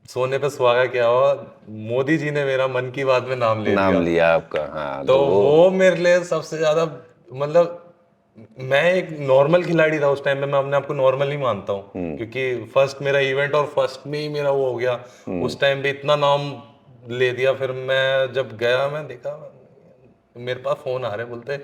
सोने पे सुहागा क्या हुआ, मोदी जी ने मेरा मन की बात में नाम ले नाम लिया। लिया आपका, हाँ, तो तो वो वो मेरे लिए सबसे ज्यादा, मतलब मैं एक नॉर्मल खिलाड़ी था उस टाइम में, मैं अपने आप को नॉर्मल ही मानता हूँ, क्योंकि फर्स्ट मेरा इवेंट और फर्स्ट में ही मेरा वो हो गया, उस टाइम पे इतना नाम ले दिया। फिर मैं जब गया, मैं देखा मेरे पास फोन आ रहे, बोलते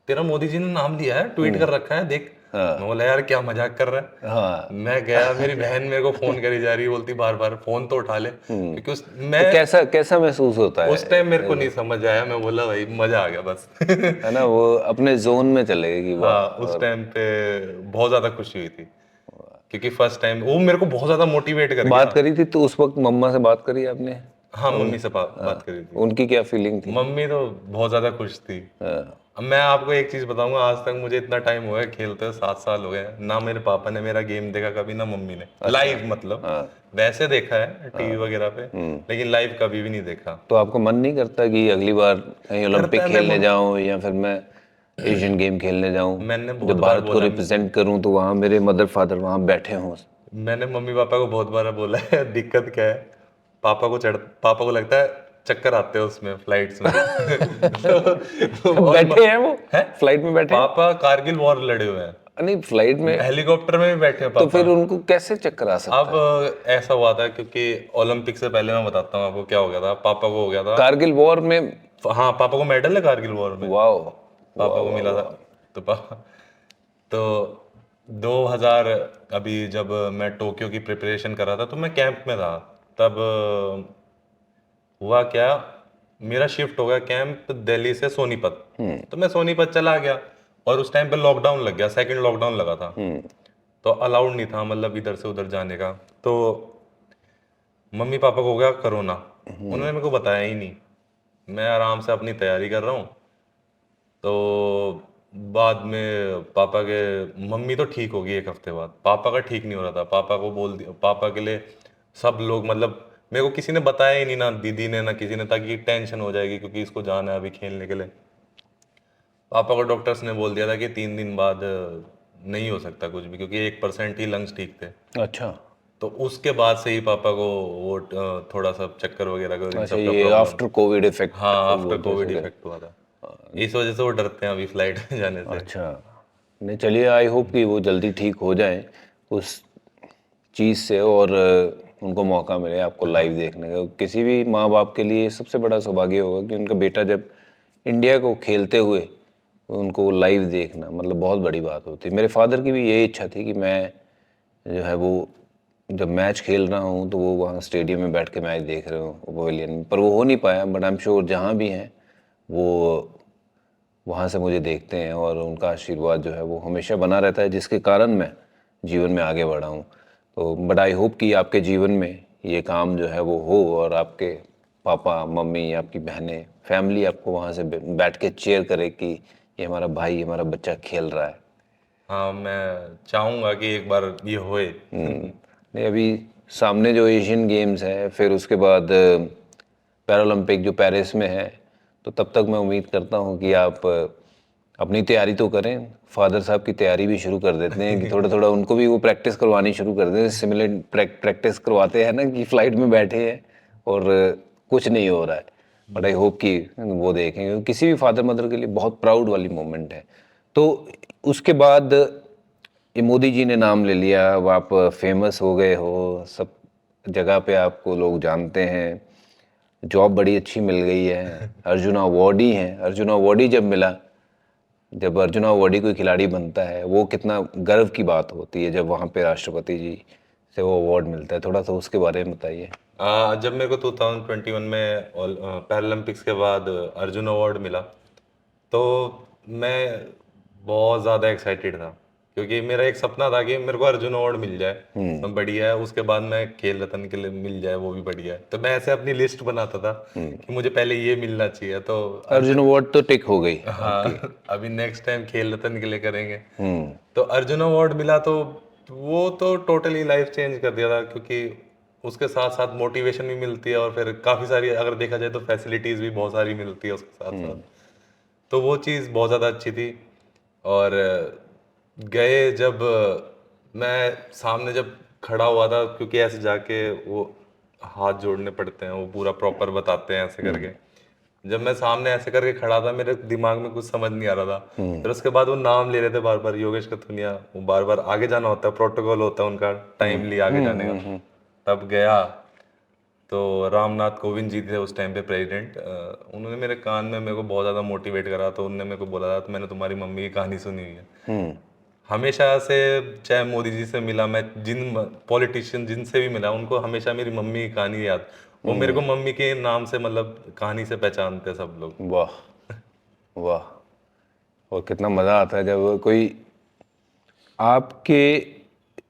तेरा मोदी जी ने नाम लिया है, ट्वीट कर रखा है देख। मैं बोला यार क्या मजाक कर रहा है। हाँ। मैं गया, मेरी बहन मेरे को फोन करी जा रही है, बोलती बार बार फोन तो उठा ले, क्योंकि तो कैसा कैसा महसूस होता उस टाइम मेरे को है? नहीं समझ आया, मैं बोला भाई मजा आ गया बस। है ना, वो अपने जोन में चले गए कि वाह। हाँ, उस और टाइम पे बहुत ज्यादा खुशी हुई थी, क्योंकि फर्स्ट टाइम वो मेरे को बहुत ज्यादा मोटिवेट कर बात गया। करी थी तो उस वक्त मम्मा से बात करी आपने? हाँ, मम्मी से बात करी थी। उनकी क्या फीलिंग थी? मम्मी तो बहुत ज्यादा खुश थी। अब मैं आपको एक चीज बताऊंगा, आज तक मुझे इतना टाइम हो गया खेलते हुए, 7 साल हो गए, ना मेरे पापा ने मेरा गेम देखा कभी, ना मम्मी ने लाइव, मतलब वैसे देखा है टीवी वगैरह पे, लेकिन लाइव कभी भी नहीं देखा। तो आपको मन नहीं करता कि अगली बार कहीं करता ओलंपिक है, खेलने जाऊं या फिर मैं एशियन गेम खेलने जाऊं, मैंने जब बहुत बार भारत को बोला, रिप्रेजेंट करूं तो वहां मेरे मदर फादर वहां बैठे हों? मैंने मम्मी पापा को बहुत बार बोला है, दिक्कत क्या है, पापा को लगता है चक्कर आते हैं उसमें, फ्लाइट्स में। और बैठे हैं वो है, फ्लाइट में बैठे हैं? पापा कारगिल वॉर लड़े हुए हैं, नहीं, फ्लाइट में? हेलीकॉप्टर में भी बैठे हैं तो पापा। फिर उनको कैसे चक्कर आ सकता अब है? ऐसा हुआ था, क्योंकि ओलंपिक से पहले मैं बताता हूँ आपको क्या हो गया था, पापा को हो गया था। कारगिल वॉर में? हाँ, पापा को मेडल है कारगिल वॉर में, वाओ। पापा को मिला था। तो तो 2000, अभी जब मैं टोक्यो की प्रिपरेशन कर रहा था, तो मैं कैंप में था, तब हुआ क्या, मेरा शिफ्ट हो गया कैंप दिल्ली से सोनीपत, तो मैं सोनीपत चला गया, और उस टाइम पे लॉकडाउन लग गया, सेकंड लॉकडाउन लगा था, तो अलाउड नहीं था मतलब इधर से उधर जाने का। तो मम्मी पापा को हो गया कोरोना, उन्होंने मेरे को बताया ही नहीं, मैं आराम से अपनी तैयारी कर रहा हूँ। तो बाद में पापा के, मम्मी तो ठीक होगी एक हफ्ते बाद, पापा का ठीक नहीं हो रहा था, पापा को बोल दिया, पापा के लिए सब लोग, मतलब मेरे को किसी ने बताया ही नहीं, ना दीदी ने ना किसी ने, ताकि टेंशन हो जाएगी, क्योंकि इसको जाना है अभी खेलने के लिए। पापा को डॉक्टर्स ने बोल दिया था कि 3 दिन बाद नहीं हो सकता कुछ भी, क्योंकि 1% ही लंग्स ठीक थे। अच्छा। तो उसके बाद से ही पापा को वो थोड़ा सा चक्कर वगैरह का, इन अच्छा, सब का ये प्रॉब्लम। आफ्टर कोविड इफेक्ट हाँ, आफ्टर बोलते हैं कोविड उसे? इफेक्ट हुआ था, इस वजह से वो डरते हैं अभी फ्लाइट में जाने से। अच्छा। नहीं, चलिए, आई होप कि वो जल्दी ठीक हो जाए उस चीज़ से, और उनको मौका मिले आपको लाइव देखने का। किसी भी माँ बाप के लिए सबसे बड़ा सौभाग्य होगा कि उनका बेटा जब इंडिया को खेलते हुए उनको लाइव देखना, मतलब बहुत बड़ी बात होती है। मेरे फादर की भी यही इच्छा थी कि मैं जो है वो जब मैच खेल रहा हूँ तो वो वहाँ स्टेडियम में बैठ के मैच देख रहे हूँ पवेलियन में, पर वो हो नहीं पाया। बट आई एम श्योर जहाँ भी हैं वो वहाँ से मुझे देखते हैं, और उनका आशीर्वाद जो है वो हमेशा बना रहता है, जिसके कारण मैं जीवन में आगे बढ़ा हूँ। तो बट आई होप कि आपके जीवन में ये काम जो है वो हो, और आपके पापा मम्मी, आपकी बहनें, फैमिली आपको वहाँ से बैठ के चीयर करे कि ये हमारा भाई, हमारा बच्चा खेल रहा है। हाँ, मैं चाहूंगा कि एक बार ये होए। नहीं, अभी सामने जो एशियन गेम्स है, फिर उसके बाद पैरालंपिक जो पेरिस में है, तो तब तक मैं उम्मीद करता हूँ कि आप अपनी तैयारी तो करें। फादर साहब की तैयारी भी शुरू कर देते हैं कि थोड़ा थोड़ा उनको भी वो प्रैक्टिस करवानी शुरू कर दें। सिमुलेट प्रैक्टिस करवाते हैं ना कि फ्लाइट में बैठे हैं और कुछ नहीं हो रहा है। बट आई होप कि वो देखें, किसी भी फादर मदर के लिए बहुत प्राउड वाली मोमेंट है। तो उसके बाद ये मोदी जी ने नाम ले लिया, अब आप फेमस हो गए हो, सब जगह पे आपको लोग जानते हैं, जॉब बड़ी अच्छी मिल गई है, अर्जुन अवार्डी हैं। अर्जुन अवार्डी जब मिला, जब अर्जुन अवार्डी कोई खिलाड़ी बनता है, वो कितना गर्व की बात होती है जब वहाँ पे राष्ट्रपति जी से वो अवार्ड मिलता है। थोड़ा सा उसके बारे में बताइए। जब मेरे को 2021 में पैरालंपिक्स के बाद अर्जुन अवार्ड मिला, तो मैं बहुत ज़्यादा एक्साइटेड था, क्योंकि मेरा एक सपना था कि मेरे को अर्जुन अवार्ड मिल जाए तो बढ़िया है, उसके बाद मैं खेल रत्न के लिए मिल जाए वो भी बढ़िया है। तो मैं ऐसे अपनी लिस्ट बनाता था कि मुझे पहले ये मिलना चाहिए। तो अर्जुन अवार्ड तो टिक हो गई। हाँ, अभी नेक्स्ट टाइम खेल रत्न के लिए करेंगे। तो अर्जुन अवार्ड मिला तो वो तो टोटली लाइफ चेंज कर दिया था, क्योंकि उसके साथ साथ मोटिवेशन भी मिलती है, और फिर काफ़ी सारी, अगर देखा जाए तो फैसिलिटीज़ भी बहुत सारी मिलती है उसके साथ साथ। तो वो चीज़ बहुत ज़्यादा अच्छी थी। और गए जब मैं सामने जब खड़ा हुआ था, क्योंकि ऐसे जाके वो हाथ जोड़ने पड़ते हैं, वो पूरा प्रॉपर बताते हैं ऐसे करके। जब मैं सामने ऐसे करके खड़ा था, मेरे दिमाग में कुछ समझ नहीं आ रहा था। फिर उसके बाद वो नाम ले रहे थे बार बार, योगेश कथुनिया, वो बार बार आगे जाना होता है, प्रोटोकॉल होता है उनका, टाइम लिया आगे जाने का। तब गया तो रामनाथ कोविंद जी थे उस टाइम पे प्रेसिडेंट। उन्होंने मेरे कान में मेरे को बहुत ज़्यादा मोटिवेट करा। तो उन्होंने मेरे को बोला था, तो मैंने तुम्हारी मम्मी की कहानी सुनी हुई है। हमेशा से, चाहे मोदी जी से मिला मैं, जिन पॉलिटिशियन जिनसे भी मिला, उनको हमेशा मेरी मम्मी की कहानी याद। वो मेरे को मम्मी के नाम से, मतलब कहानी से पहचानते हैं सब लोग। वाह वाह। और कितना मज़ा आता है जब कोई आपके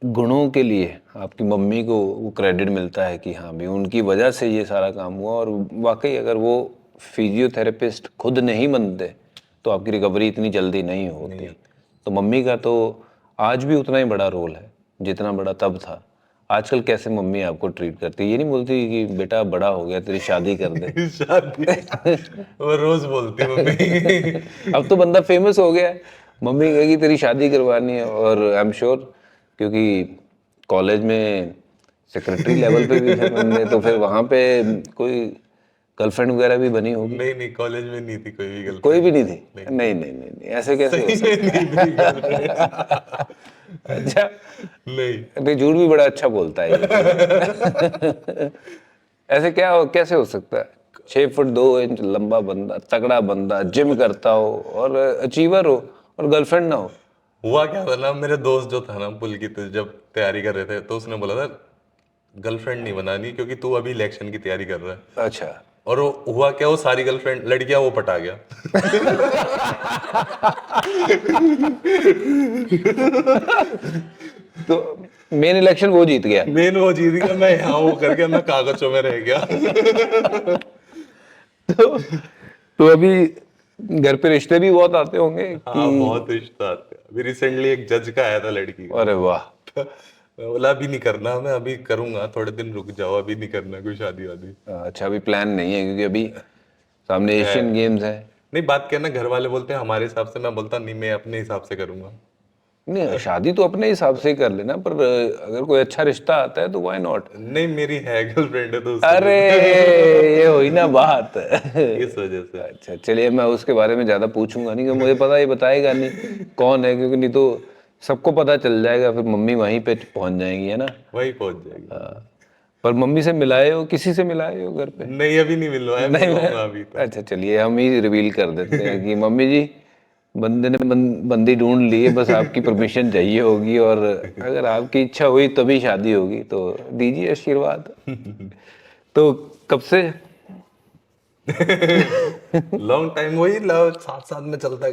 गुणों के लिए आपकी मम्मी को वो क्रेडिट मिलता है कि हाँ भी उनकी वजह से ये सारा काम हुआ। और वाकई अगर वो फिजियोथेरेपिस्ट खुद नहीं बनते तो आपकी रिकवरी इतनी जल्दी नहीं होती। तो मम्मी का तो आज भी उतना ही बड़ा रोल है जितना बड़ा तब था। आजकल कैसे मम्मी आपको ट्रीट करती है? ये नहीं बोलती कि बेटा बड़ा हो गया, तेरी शादी कर दे। शादी, वो रोज बोलती मम्मी। अब तो बंदा फेमस हो गया है, मम्मी कहेगी तेरी शादी करवानी है। और आई एम श्योर, क्योंकि कॉलेज में सेक्रेटरी लेवल पे भी थे बंदे, तो फिर वहाँ पे कोई गर्लफ्रेंड वगैरह भी बनी होगी। नहीं नहीं, कॉलेज में नहीं थी कोई भी कोई गर्लफ्रेंड। भी नहीं थी? नहीं नहीं नहीं नहीं, ऐसे कैसे हो सही में नहीं थी गर्लफ्रेंड। सकता? अच्छा, नहीं, नहीं, झूठ भी बड़ा अच्छा बोलता है ये। ऐसे कैसे हो सकता है? 6 फुट 2 इंच लंबा बंदा, तगड़ा बंदा, जिम करता हो और अचीवर हो, और गर्लफ्रेंड ना हो। हुआ क्या था ना, मेरे दोस्त जो था ना पुलकित, जब तैयारी कर रहे थे, तो उसने बोला था गर्लफ्रेंड नहीं बनानी, क्योंकि तू अभी इलेक्शन की तैयारी कर रहा है। अच्छा। और वो हुआ क्या, वो सारी गर्लफ्रेंड लड़कियां वो पटा गया। तो मेन इलेक्शन वो जीत गया। मेन वो जीत गया, मैं यहाँ वो करके मैं कागजों में रह गया। तो अभी घर पे रिश्ते भी बहुत आते होंगे हाँ, कि? बहुत रिश्ता आते हैं। अभी रिसेंटली एक जज का आया था लड़की का। अरे वाह। मैं बोला अभी नहीं करना, मैं अभी करूंगा, थोड़े दिन रुक जाओ, अभी नहीं करना कोई शादी वादी। अच्छा, अभी प्लान नहीं है क्योंकि अभी सामने एशियन गेम्स है। नहीं, बात करना, घर वाले बोलते हैं हमारे हिसाब से, मैं बोलता नहीं, मैं अपने हिसाब से करूंगा। नहीं, शादी तो अपने हिसाब से ही कर लेना, पर अगर कोई अच्छा रिश्ता आता है तो व्हाई नॉट। नहीं, मेरी है गर्लफ्रेंड है तो उससे अरे ये हुई ना बात। इस वजह से। अच्छा चलिए, मैं उसके बारे में ज्यादा पूछूंगा नहीं, क्योंकि मुझे पता ये बताएगा नहीं कौन है, क्योंकि नहीं तो सबको पता चल जाएगा, फिर मम्मी वहीं पे पहुंच जाएंगी, है ना। वही पहुंच जाएगी। पर मम्मी से मिलाए हो, किसी से मिलाए हो घर पे? नहीं, अभी नहीं मिलवाया, नहीं मैं, मिलवाऊंगा अभी तो। अच्छा चलिए हम ही रिवील कर देते हैं कि मम्मी जी, बंदे ने बंदी ढूंढ ली है, बस आपकी परमिशन चाहिए होगी, और अगर आपकी इच्छा हुई तभी शादी होगी, तो दीजिए आशीर्वाद। तो कब से? लॉन्ग टाइम, वही लव साथ साथ में चलता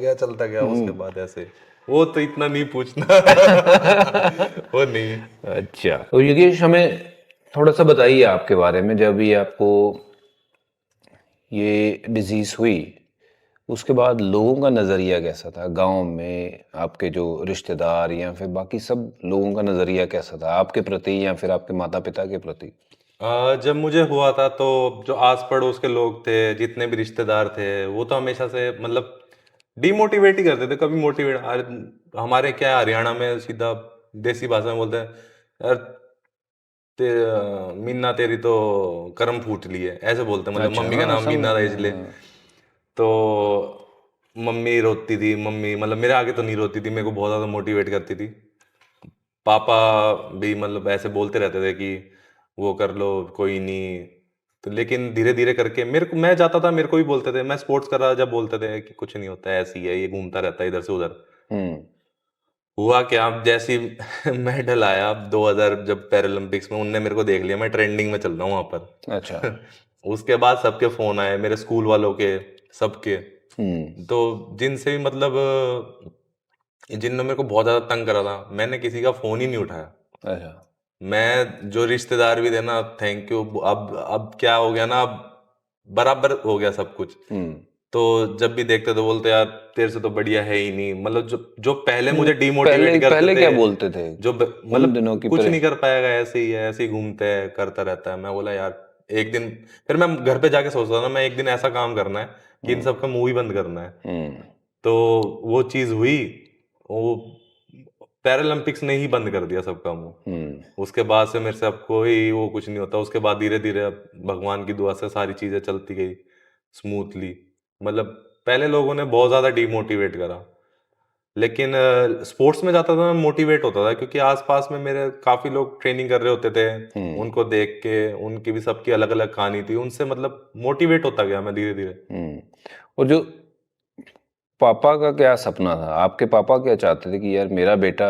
गया उसके बाद ऐसे। वो तो इतना नहीं पूछना। वो नहीं। अच्छा तो योगेश, हमें थोड़ा सा बताइए आपके बारे में, जब ये आपको ये डिजीज हुई, उसके बाद लोगों का नज़रिया कैसा था गांव में, आपके जो रिश्तेदार या फिर बाकी सब लोगों का नज़रिया कैसा था आपके प्रति, या फिर आपके माता पिता के प्रति? जब मुझे हुआ था तो जो आस पड़ोस के लोग थे, जितने भी रिश्तेदार थे, वो तो हमेशा से मतलब डिमोटिवेट ही करते थे, कभी मोटिवेट। हमारे क्या है, हरियाणा में सीधा देसी भाषा में बोलते हैं, यार मीना तेरी तो करम फूट ली है, ऐसे बोलते हैं। मतलब अच्छा, मम्मी का हाँ नाम समझ, मीना था इसलिए। हाँ। तो मम्मी रोती थी, मम्मी मतलब मेरे आगे तो नहीं रोती थी, मेरे को बहुत ज्यादा मोटिवेट करती थी। पापा भी मतलब ऐसे बोलते रहते थे कि वो कर लो, कोई नहीं। तो लेकिन धीरे धीरे करके मेरे को, मैं जाता था, मेरे को भी बोलते थे, मैं स्पोर्ट्स कर रहा, जब बोलते थे कि कुछ नहीं होता है, ऐसे ही है, ये घूमता रहता है इधर से उधर। हम्म। हुआ क्या, अब जैसी मेडल आया, अब 2000 जब पैरालंपिक्स में उनने मेरे को देख लिया, मैं ट्रेंडिंग में चल रहा हूँ वहां अच्छा। पर। उसके बाद सबके फोन आए, मेरे स्कूल वालों के, सबके। हम्म। तो जिनसे भी मतलब जिनने मेरे को बहुत ज्यादा तंग करा था, मैंने किसी का फोन ही नहीं उठाया। अच्छा। मैं जो रिश्तेदार भी थे ना, थैंक यू। अब क्या हो गया ना, अब बराबर हो गया सब कुछ। हम्म। तो जब भी देखते तो बोलते, यार तेरे से तो बढ़िया है ही नहीं। मतलब जो जो पहले मुझे पहले डिमोटिवेट करते पहले थे, क्या बोलते थे उन मतलब दिनों की कुछ नहीं कर पाएगा, ऐसे ही है, ऐसे ही घूमते है, करता रहता है। मैं बोला यार एक दिन, फिर मैं घर पे जाके सोचता था ना, मैं एक दिन ऐसा काम करना है कि इन हम्म। सबका मुंह ही बंद करना है। हम्म। तो वो चीज हुई। वो पैरालंपिक्स ने ही बंद कर दिया सबका हम्म। मुंह। उसके बाद से मेरे से अब कोई वो कुछ नहीं होता। उसके बाद धीरे धीरे अब भगवान की दुआ से सारी चीजें चलती गई स्मूथली। मतलब पहले लोगों ने बहुत ज्यादा डिमोटिवेट करा, लेकिन स्पोर्ट्स में जाता था मैं, मोटिवेट होता था, क्योंकि आसपास में मेरे काफी लोग ट्रेनिंग कर रहे होते थे। हम्म। उनको देख के, उनकी भी सबकी अलग अलग कहानी थी, उनसे मतलब मोटिवेट होता गया मैं धीरे धीरे। हम्म। और जो पापा का क्या सपना था, आपके पापा क्या चाहते थे कि यार मेरा बेटा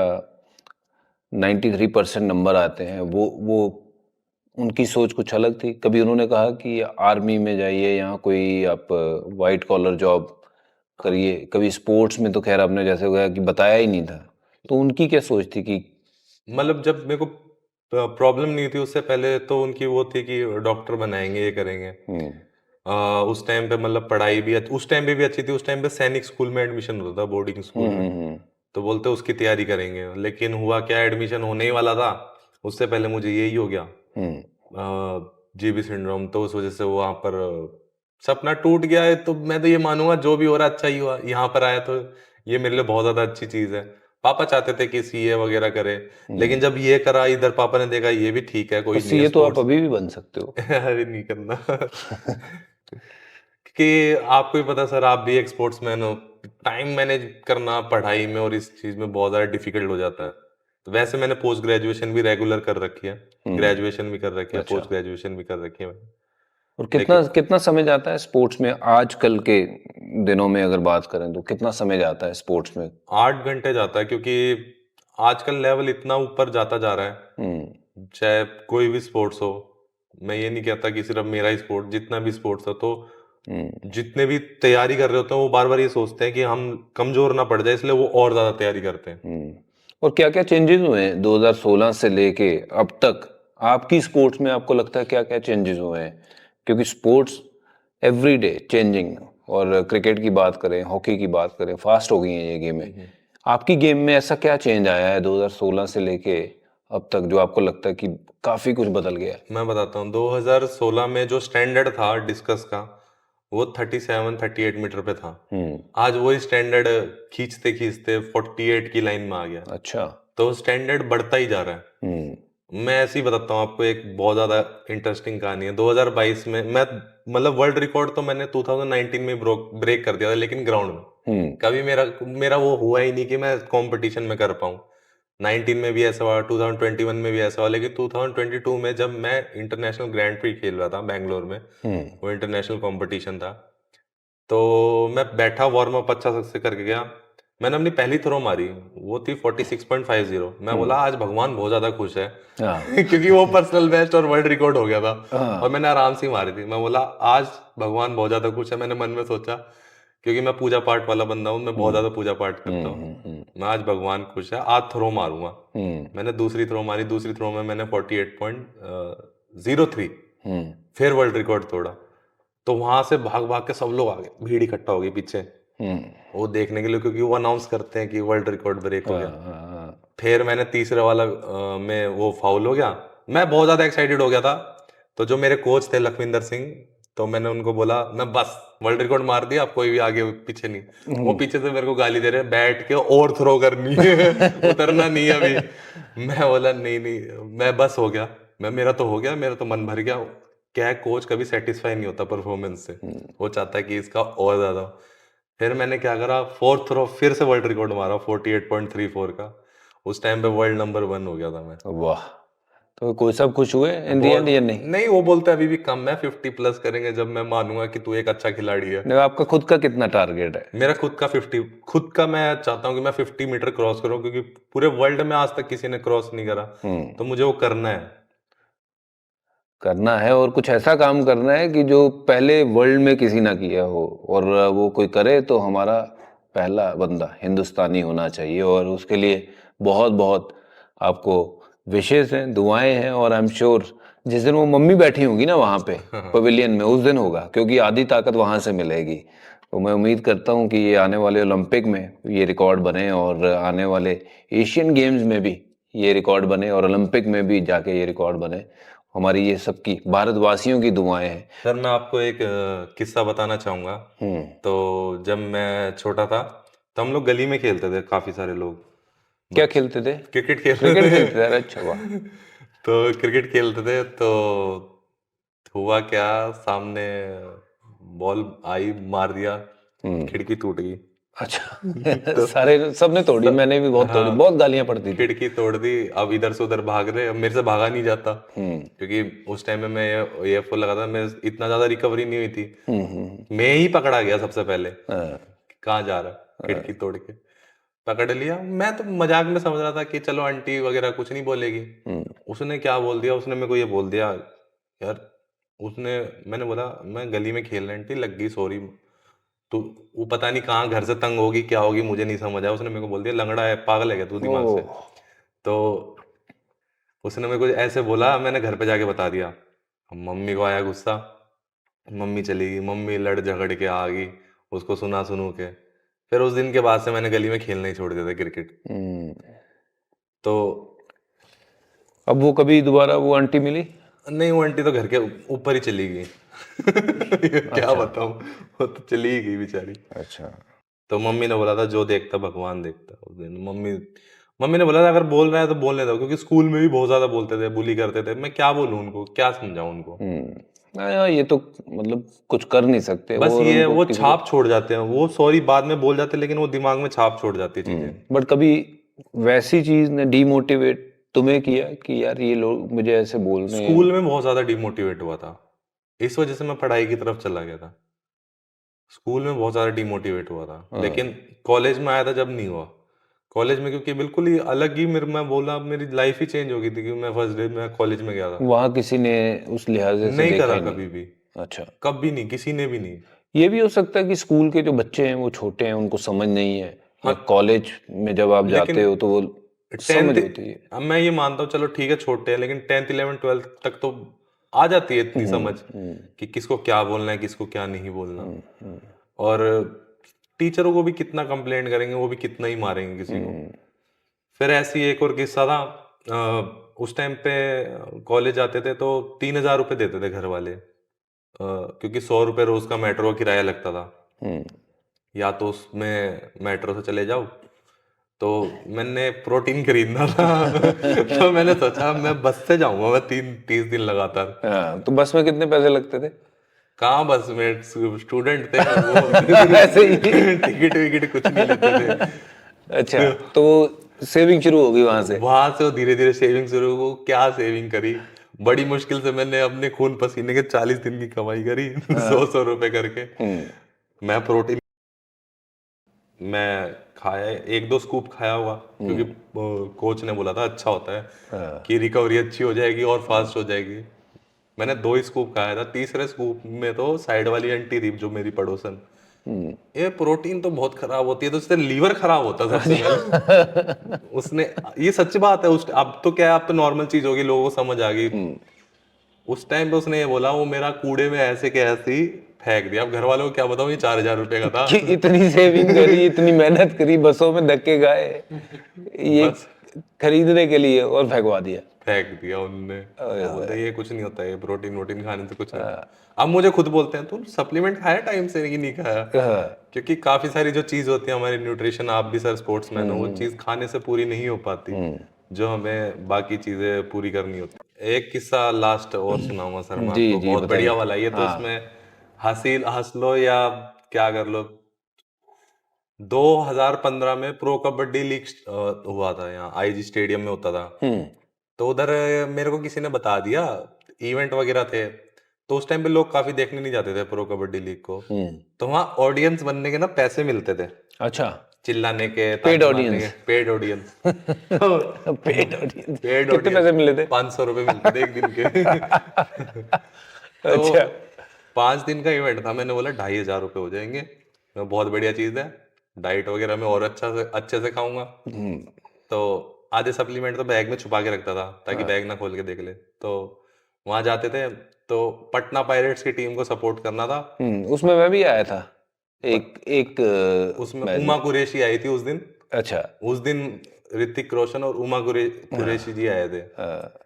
93% नंबर आते हैं, वो उनकी सोच कुछ अलग थी? कभी उन्होंने कहा कि आर्मी में जाइए, यहाँ कोई आप वाइट कॉलर जॉब करिए? कभी स्पोर्ट्स में तो खैर आपने जैसे कहा कि बताया ही नहीं था, तो उनकी क्या सोच थी कि? मतलब जब मेरे को प्रॉब्लम नहीं थी उससे पहले, तो उनकी वो थी कि डॉक्टर बनाएंगे, ये करेंगे। हम्म। उस टाइम पे मतलब पढ़ाई भी उस टाइम पे भी अच्छी थी। उस टाइम पे सैनिक स्कूल में एडमिशन होता था, बोर्डिंग स्कूल में। हम्म। तो बोलते उसकी तैयारी करेंगे, लेकिन हुआ क्या, एडमिशन होने ही वाला था, उससे पहले मुझे यही हो गया, हम्म। GB syndrome. तो उस वजह से वहां पर सपना टूट गया है। तो मैं तो ये मानूंगा जो भी हो रहा अच्छा ही हुआ, यहाँ पर आया तो ये मेरे लिए बहुत ज्यादा अच्छी चीज है। पापा चाहते थे कि सीए वगैरह करे, लेकिन हम्म। जब ये करा, इधर पापा ने देखा ये भी ठीक है, पर कोई नहीं है सीए तो आप स्पोर्ट्स। अभी भी बन सकते हो। अरे नहीं करना। कि आपको ही पता सर, आप भी एक स्पोर्ट्समैन हो, टाइम मैनेज करना पढ़ाई में और इस चीज में बहुत ज्यादा डिफिकल्ट हो जाता है। तो वैसे मैंने पोस्ट ग्रेजुएशन भी रेगुलर कर रखी है, ग्रेजुएशन भी कर रखी है, अच्छा। पोस्ट ग्रेजुएशन भी कर रखी है मैंने। और कितना लेकिन कितना समय जाता है स्पोर्ट्स में आजकल के दिनों में, अगर बात करें तो कितना समय जाता है स्पोर्ट्स में? 8 घंटे जाता है, क्योंकि आजकल लेवल इतना ऊपर जाता जा रहा हम्म। है, चाहे कोई भी स्पोर्ट्स हो। मैं ये नहीं कहता कि सिर्फ मेरा ही स्पोर्ट, जितना भी स्पोर्ट्स हो, तो हम्म। जितने भी तैयारी कर रहे होते हैं वो बार बार ये सोचते हैं कि हम कमजोर ना पड़ जाए, इसलिए वो और ज्यादा तैयारी करते हैं। और क्या क्या चेंजेस हुए हैं 2016 से लेके अब तक आपकी स्पोर्ट्स में? आपको लगता है क्या क्या चेंजेस हुए हैं? क्योंकि स्पोर्ट्स एवरी डे चेंजिंग, और क्रिकेट की बात करें, हॉकी की बात करें, फास्ट हो गई हैं ये गेमें। आपकी गेम में ऐसा क्या चेंज आया है 2016 से लेके अब तक, जो आपको लगता है कि काफी कुछ बदल गया है? मैं बताता हूँ, 2016 में जो स्टैंडर्ड था डिस्कस का, वो 37-38 मीटर पे था। हम्म। आज वही स्टैंडर्ड खींचते खींचते 48 की लाइन में आ गया। अच्छा। तो स्टैंडर्ड बढ़ता ही जा रहा है। मैं ऐसे ही बताता हूँ आपको, एक बहुत ज्यादा इंटरेस्टिंग कहानी है। 2022 में मैं, मतलब वर्ल्ड रिकॉर्ड तो मैंने 2019 में ब्रेक कर दिया था, लेकिन ग्राउंड में कभी मेरा मेरा वो हुआ ही नहीं कि मैं कंपटीशन में कर पाऊँ। 19 में भी ऐसा हुआ, 2021 में भी ऐसा हुआ, लेकिन 2022 में जब मैं इंटरनेशनल ग्रैंड प्री खेल रहा था बैंगलोर में, वो इंटरनेशनल कंपटीशन था, तो मैं बैठा वार्म अप अच्छा से करके गया। मैंने अपनी पहली थ्रो मारी, वो थी 46.50। मैं बोला आज भगवान बहुत ज्यादा खुश है हाँ। क्योंकि वो पर्सनल बेस्ट और वर्ल्ड रिकॉर्ड हो गया था, हाँ। और मैंने आराम से ही मारी थी। मैं बोला आज भगवान बहुत ज्यादा खुश है, मैंने मन में सोचा, क्योंकि मैं पूजा पाठ वाला बंदा हूँ, मैं बहुत ज्यादा पूजा पाठ करता हूँ। मैं आज भगवान खुश है, आज थ्रो मारूंगा। मैंने दूसरी थ्रो मारी, दूसरी थ्रो में मैंने 48.03 फिर वर्ल्ड रिकॉर्ड तोड़ा। तो वहां से भाग भाग के सब लोग आ गए, भीड़ इकट्ठा हो गई पीछे वो देखने के लिए, क्योंकि वो अनाउंस करते हैं कि वर्ल्ड रिकॉर्ड ब्रेक हो गया। फिर मैंने तीसरे वाला में वो फाउल हो गया। मैं बहुत ज्यादा एक्साइटेड हो गया था। तो जो मेरे कोच थे लखविंदर सिंह, तो मैंने उनको बोला मैं बस वर्ल्ड रिकॉर्ड मार दिया, अब कोई भी आगे पीछे नहीं। वो पीछे से मेरे को गाली दे रहे, बैठ के और थ्रो करनी है उतरना नहीं है अभी। मैं बोला नहीं नहीं, मैं बस हो गया, मैं मेरा तो हो गया, मेरा तो मन भर गया। क्या है, कोच कभी सेटिस्फाई नहीं होता परफॉर्मेंस से, वो चाहता है कि इसका और ज्यादा। फिर मैंने क्या करा, फोर्थ थ्रो फिर से वर्ल्ड रिकॉर्ड मारा 48.34 का। उस टाइम पे वर्ल्ड नंबर 1 हो गया था मैं। वाह। तो कोई सब खुश हुए इन दी एंड बहुत या नहीं? नहीं, वो बोलते हैं अभी भी कम है, 50+ करेंगे जब मैं मानूंगा कि तू एक अच्छा खिलाड़ी है। नहीं, आपका खुद का कितना टारगेट है? मेरा खुद का 50, खुद का मैं चाहता हूँ कि मैं 50 मीटर क्रॉस करूँ, क्योंकि पूरे वर्ल्ड में आज तक किसी ने क्रॉस नहीं करा। तो मुझे वो करना है। करना है, और कुछ ऐसा काम करना है कि जो पहले वर्ल्ड में किसी ना किया हो, और वो कोई करे तो हमारा पहला बंदा हिंदुस्तानी होना चाहिए। और उसके लिए बहुत बहुत आपको विशेष हैं, दुआएं हैं, और आई एम श्योर जिस दिन वो मम्मी बैठी होंगी ना वहाँ पे पवेलियन में, उस दिन होगा, क्योंकि आधी ताकत वहाँ से मिलेगी। तो मैं उम्मीद करता हूँ कि ये आने वाले ओलंपिक में ये रिकॉर्ड बने, और आने वाले एशियन गेम्स में भी ये रिकॉर्ड बने, और ओलंपिक में भी जाके ये रिकॉर्ड बने। हमारी ये सबकी भारतवासियों की दुआएं हैं। सर मैं आपको एक किस्सा बताना चाहूंगा। तो जब मैं छोटा था, तो हम लोग गली में खेलते थे, काफी सारे लोग क्या खेलते थे? क्रिकेट खेलते क्रिकेट थे। खेलते थे? अरे अच्छा, वाह। तो क्रिकेट खेलते थे, तो हुआ क्या, सामने बॉल आई, मार दिया, खिड़की टूट गई। अच्छा। तो सारे सबने तोड़ी, मैंने भी बहुत तोड़ी, हाँ, बहुत गालियां पड़ती थी। खिड़की तोड़ दी। अब इधर से उधर भाग रहे, अब मेरे से भागा नहीं जाता, क्योंकि उस टाइम में मैं ये फुल लगा था, मैं इतना ज्यादा रिकवरी नहीं हुई थी। मैं ही पकड़ा गया सबसे पहले, कहाँ जा रहा, खिड़की तोड़ के पकड़ लिया। मैं तो मजाक में समझ रहा था कि चलो आंटी वगैरह कुछ नहीं बोलेगी। उसने क्या बोल दिया, उसने मेरे को ये बोल दिया यार, उसने, मैंने बोला मैं गली में खेल रहा, आंटी लग गई, सॉरी। तो वो पता नहीं कहाँ घर से तंग होगी, क्या होगी, मुझे नहीं समझ आया। उसने मेरे को बोल दिया लंगड़ा है, पागल है क्या तू दिमाग से। ओह। तो उसने मेरे को ऐसे बोला, मैंने घर पे जाके बता दिया। मम्मी को आया गुस्सा, मम्मी चली गई, मम्मी लड़ झगड़ के आ गई, उसको सुना सुनू के। फिर उस दिन के बाद से मैंने गली में खेलना ही छोड़ दिया था क्रिकेट। तो अब वो कभी दोबारा वो आंटी मिली? नहीं, वो आंटी तो घर के ऊपर ही चली गई। क्या अच्छा। बताऊं, वो तो चली ही गई बेचारी। अच्छा। तो मम्मी ने बोला था जो देखता भगवान देखता। उस दिन मम्मी मम्मी ने बोला था अगर बोल रहा है तो बोलने दो, क्योंकि स्कूल में भी बहुत ज्यादा बोलते थे, बुली करते थे। मैं क्या बोलूं उनको, क्या समझाऊं उनको। हाँ, ये तो मतलब कुछ कर नहीं सकते, बस और ये उनको वो किसी को। छाप छोड़ जाते हैं, वो सॉरी बाद में बोल जाते हैं, लेकिन वो दिमाग में छाप छोड़ जाती है चीजें। बट कभी वैसी चीज ने डीमोटिवेट तुम्हें किया कि यार ये लोग मुझे ऐसे बोल रहे हैं? स्कूल में बहुत ज्यादा डिमोटिवेट हुआ था, इस वजह से मैं पढ़ाई की तरफ चला गया था। स्कूल में बहुत ज्यादा डिमोटिवेट हुआ था, लेकिन कॉलेज में आया था जब नहीं हुआ। कॉलेज में क्योंकि बिल्कुल ही अलग ही मेरे, मैं बोला मेरी लाइफ ही चेंज हो गई थी, क्योंकि मैं फर्स्ट डे में कॉलेज में गया था। वहां किसी ने उस लिहाजे से नहीं देखा करा ही नहीं? कभी भी, अच्छा। कभी नहीं, किसी ने भी नहीं। ये भी हो सकता है कि स्कूल के जो बच्चे हैं वो छोटे हैं, उनको समझ नहीं है, या हाँ, कॉलेज में जब आप लेकिन जाते हो तो वो समझ 10th, होती है। अब मैं ये मानता हूँ चलो ठीक है छोटे हैं, लेकिन 10th 11th 12th तक तो आ जाती है इतनी समझ कि किसको क्या बोलना है, किसको क्या नहीं बोलना। और टीचरों को भी कितना कंप्लेंट करेंगे, वो भी कितना ही मारेंगे किसी को। फिर ऐसी एक और किस्सा था, उस टाइम पे कॉलेज जाते थे तो 3,000 रुपये देते थे घर वाले। क्योंकि 100 रुपये रोज का मेट्रो का किराया लगता था, हम्म, या तो उसमें मेट्रो से चले जाओ, तो मैंने प्रोटीन खरीदना था तो मैंने सोचा मैं बस से जाऊंगा, मैं 30 दिन लगातार। हाँ, तो बस में कितने पैसे लगते थे? कहाँ बस में, स्टूडेंट थे वो ऐसे ही। टिकट विकट कुछ नहीं लेते थे। अच्छा, तो सेविंग शुरू हो गई वहां से? वहां से वो धीरे धीरे सेविंग शुरू हो, क्या सेविंग करी, बड़ी मुश्किल से मैंने अपने खून पसीने के 40 दिन की कमाई करी 100-100 रुपए करके। मैं प्रोटीन मैं खाया, 1-2 स्कूप खाया होगा, क्योंकि कोच ने बोला था अच्छा होता है कि रिकवरी अच्छी हो जाएगी और फास्ट हो जाएगी। मैंने 2 ही स्कूप खाया था, तीसरे स्कूप में तो साइड वाली आंटी थी जो मेरी पड़ोसन, ये प्रोटीन तो बहुत खराब होती है, तो उससे लीवर खराब होता था सबसे पहले उसने, ये सच बात है, उस अब तो क्या है, अब तो नॉर्मल चीज होगी, लोगों को समझ आ गई। उस टाइम पे उसने ये बोला, वो मेरा कूड़े में ऐसे के ऐसे ही फेंक दिया। अब घर वालों को क्या बताऊं, ये 4,000 रुपए का था। कि इतनी सेविंग करी, इतनी मेहनत करी, बसों में धक्के खाए ये बस खरीदने के लिए, और फेंकवा दिया। फेंक दिया उनने। वो बोलते ये कुछ नहीं होता, ये प्रोटीन वोटीन खाने से कुछ नहीं होता। अब मुझे खुद बोलते हैं, तू सप्लीमेंट खाया टाइम से कि नहीं खाया, हाँ, क्योंकि काफी सारी जो चीज होती है हमारी न्यूट्रिशन, आप भी सर स्पोर्ट्समैन हो, वो चीज खाने से पूरी नहीं हो पाती जो हमें बाकी चीजें पूरी करनी होती। एक किस्सा लास्ट और सुनाऊंगा सर मैं जी आपको, जी बहुत बताइए। बढ़िया वाला। ये तो हाँ, उसमें हंस लो या क्या कर लो। 2015 में प्रो कबड्डी लीग हुआ था, यहाँ आईजी स्टेडियम में होता था। तो उधर मेरे को किसी ने बता दिया, इवेंट वगैरह थे, तो उस टाइम पे लोग काफी देखने नहीं जाते थे प्रो कबड्डी लीग को। तो वहाँ ऑडियंस बनने के ना पैसे मिलते थे, अच्छा, चिल्लाने के, पेड ताली मारने के, audience. Paid audience. Paid audience paid कितने ऑडियंस पैसे मिले थे? 500 रुपए मिलते थे एक दिन के। तो अच्छा। 5 दिन का इवेंट था, मैंने बोला 2,500 रुपये हो जाएंगे, मैं बहुत बढ़िया चीज है, डाइट वगैरह में और अच्छे से खाऊंगा। तो आधे सप्लीमेंट तो बैग में छुपा के रखता था ताकि बैग ना खोल के देख ले। तो वहां जाते थे, तो पटना पायरेट्स की टीम को सपोर्ट करना था। उसमें मैं भी आया था एक एक उसमें मैच उमा में। कुरैशी आई थी उस दिन। अच्छा। उस दिन ऋतिक रोशन और उमा कुरैशी जी आए थे,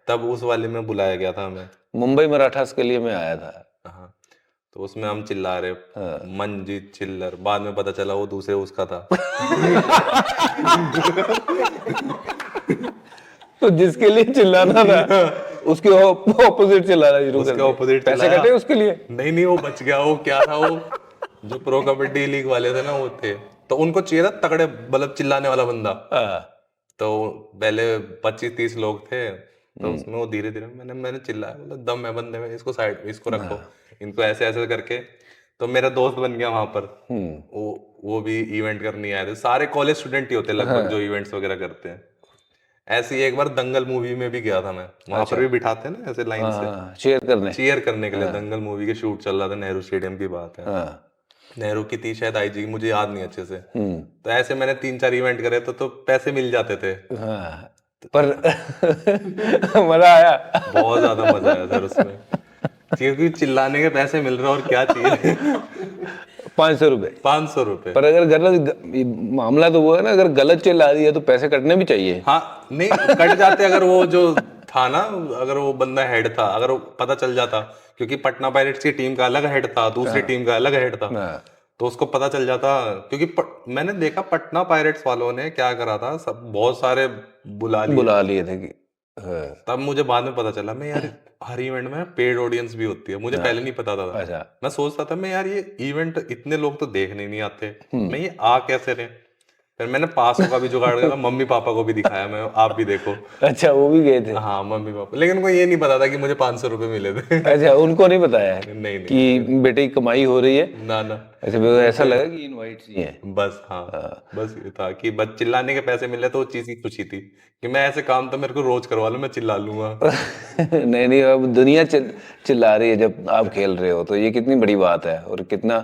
तब उस वाले में बुलाया गया था हमें। मुंबई मराठास के लिए मैं आया था। हाँ, तो उसमें हम चिल्ला रहे मनजीत चिल्लर, बाद में पता चला वो दूसरे उसका था। तो जिसके लिए चिल्लाना था उसके ऑपोजिट चिल्लाना शुरू कर उसके दिया। ऑपोजिट पैसे चिल्लाया। कटे उसके लिए? नहीं नहीं, वो बच गया। वो क्या था, वो जो प्रो कबड्डी लीग वाले थे ना, वो थे, तो उनको चाहिए था तगड़े, मतलब चिल्लाने वाला बंदा। हाँ, तो पहले 25-30 लोग थे, तो उसमें वो धीरे धीरे मैंने चिल्लाया, मतलब दम है बंदे में, इसको साइड में, इसको रखो, इनको ऐसे ऐसे करके। तो मेरा दोस्त बन गया वहां पर। वो भी इवेंट करने आए थे, सारे कॉलेज स्टूडेंट ही होते हैं लगभग जो इवेंट्स वगैरह करते हैं। ऐसे ही एक बार दंगल मूवी में भी गया था मैं, वहां पर भी बिठाते हैं ना ऐसे लाइन से हाँ, शेयर करने। चीयर करने के लिए। दंगल मूवी के शूट चल रहा था, नेहरू स्टेडियम की बात है। हाँ। नेहरू की थी शायद आईजी की, मुझे याद नहीं अच्छे से। तो ऐसे मैंने 3-4 इवेंट करे तो पैसे मिल जाते थे। हाँ, पर मजा आया। बहुत ज्यादा मजा आया सर उसमें, क्योंकि चिल्लाने के पैसे मिल रहे और क्या चाहिए। 500 रुपए। 500 रुपए। पर अगर मामला तो वो है ना, अगर गलत चिल्ला रही है तो पैसे कटने भी चाहिए। हाँ, नहीं कट जाते अगर वो जो था ना, अगर वो बंदा हेड था, अगर वो पता चल जाता, क्योंकि पटना पायरेट्स की टीम का अलग हेड था, दूसरी टीम का अलग हेड था, हाँ, तो उसको पता चल जाता। क्योंकि मैंने देखा पटना पायरेट्स वालों ने क्या करा था, सब बहुत सारे बुला लिए। बुला लिए थे कि हाँ, तब मुझे बाद में पता चला, मैं यार हर इवेंट में पेड ऑडियंस भी होती है, मुझे पहले नहीं पता था। अच्छा। मैं सोचता था, मैं यार ये इवेंट इतने लोग तो देखने ही नहीं आते, मैं ये आ कैसे रहे। फिर मैंने पासों का भी जुगाड़ करा, मम्मी पापा को भी दिखाया, मैं आप भी देखो। अच्छा, वो भी गए थे? हाँ, मम्मी पापा, लेकिन उनको ये नहीं पता था कि मुझे 500 रुपए मिले थे। अच्छा, उनको नहीं बताया है नहीं नहीं, कि बेटे की कमाई हो रही है? ना ना, अच्छा, वो ऐसा लगा कि इनवाइट्स ही हैं। बस हाँ, बस ये था कि बस चिल्लाने के पैसे मिले तो वो चीज की खुशी थी, कि मैं ऐसे काम तो मेरे को रोज करवा लो, मैं चिल्ला लूंगा। नहीं नहीं, अब दुनिया चिल्ला रही है जब आप खेल रहे हो, तो ये कितनी बड़ी बात है। और कितना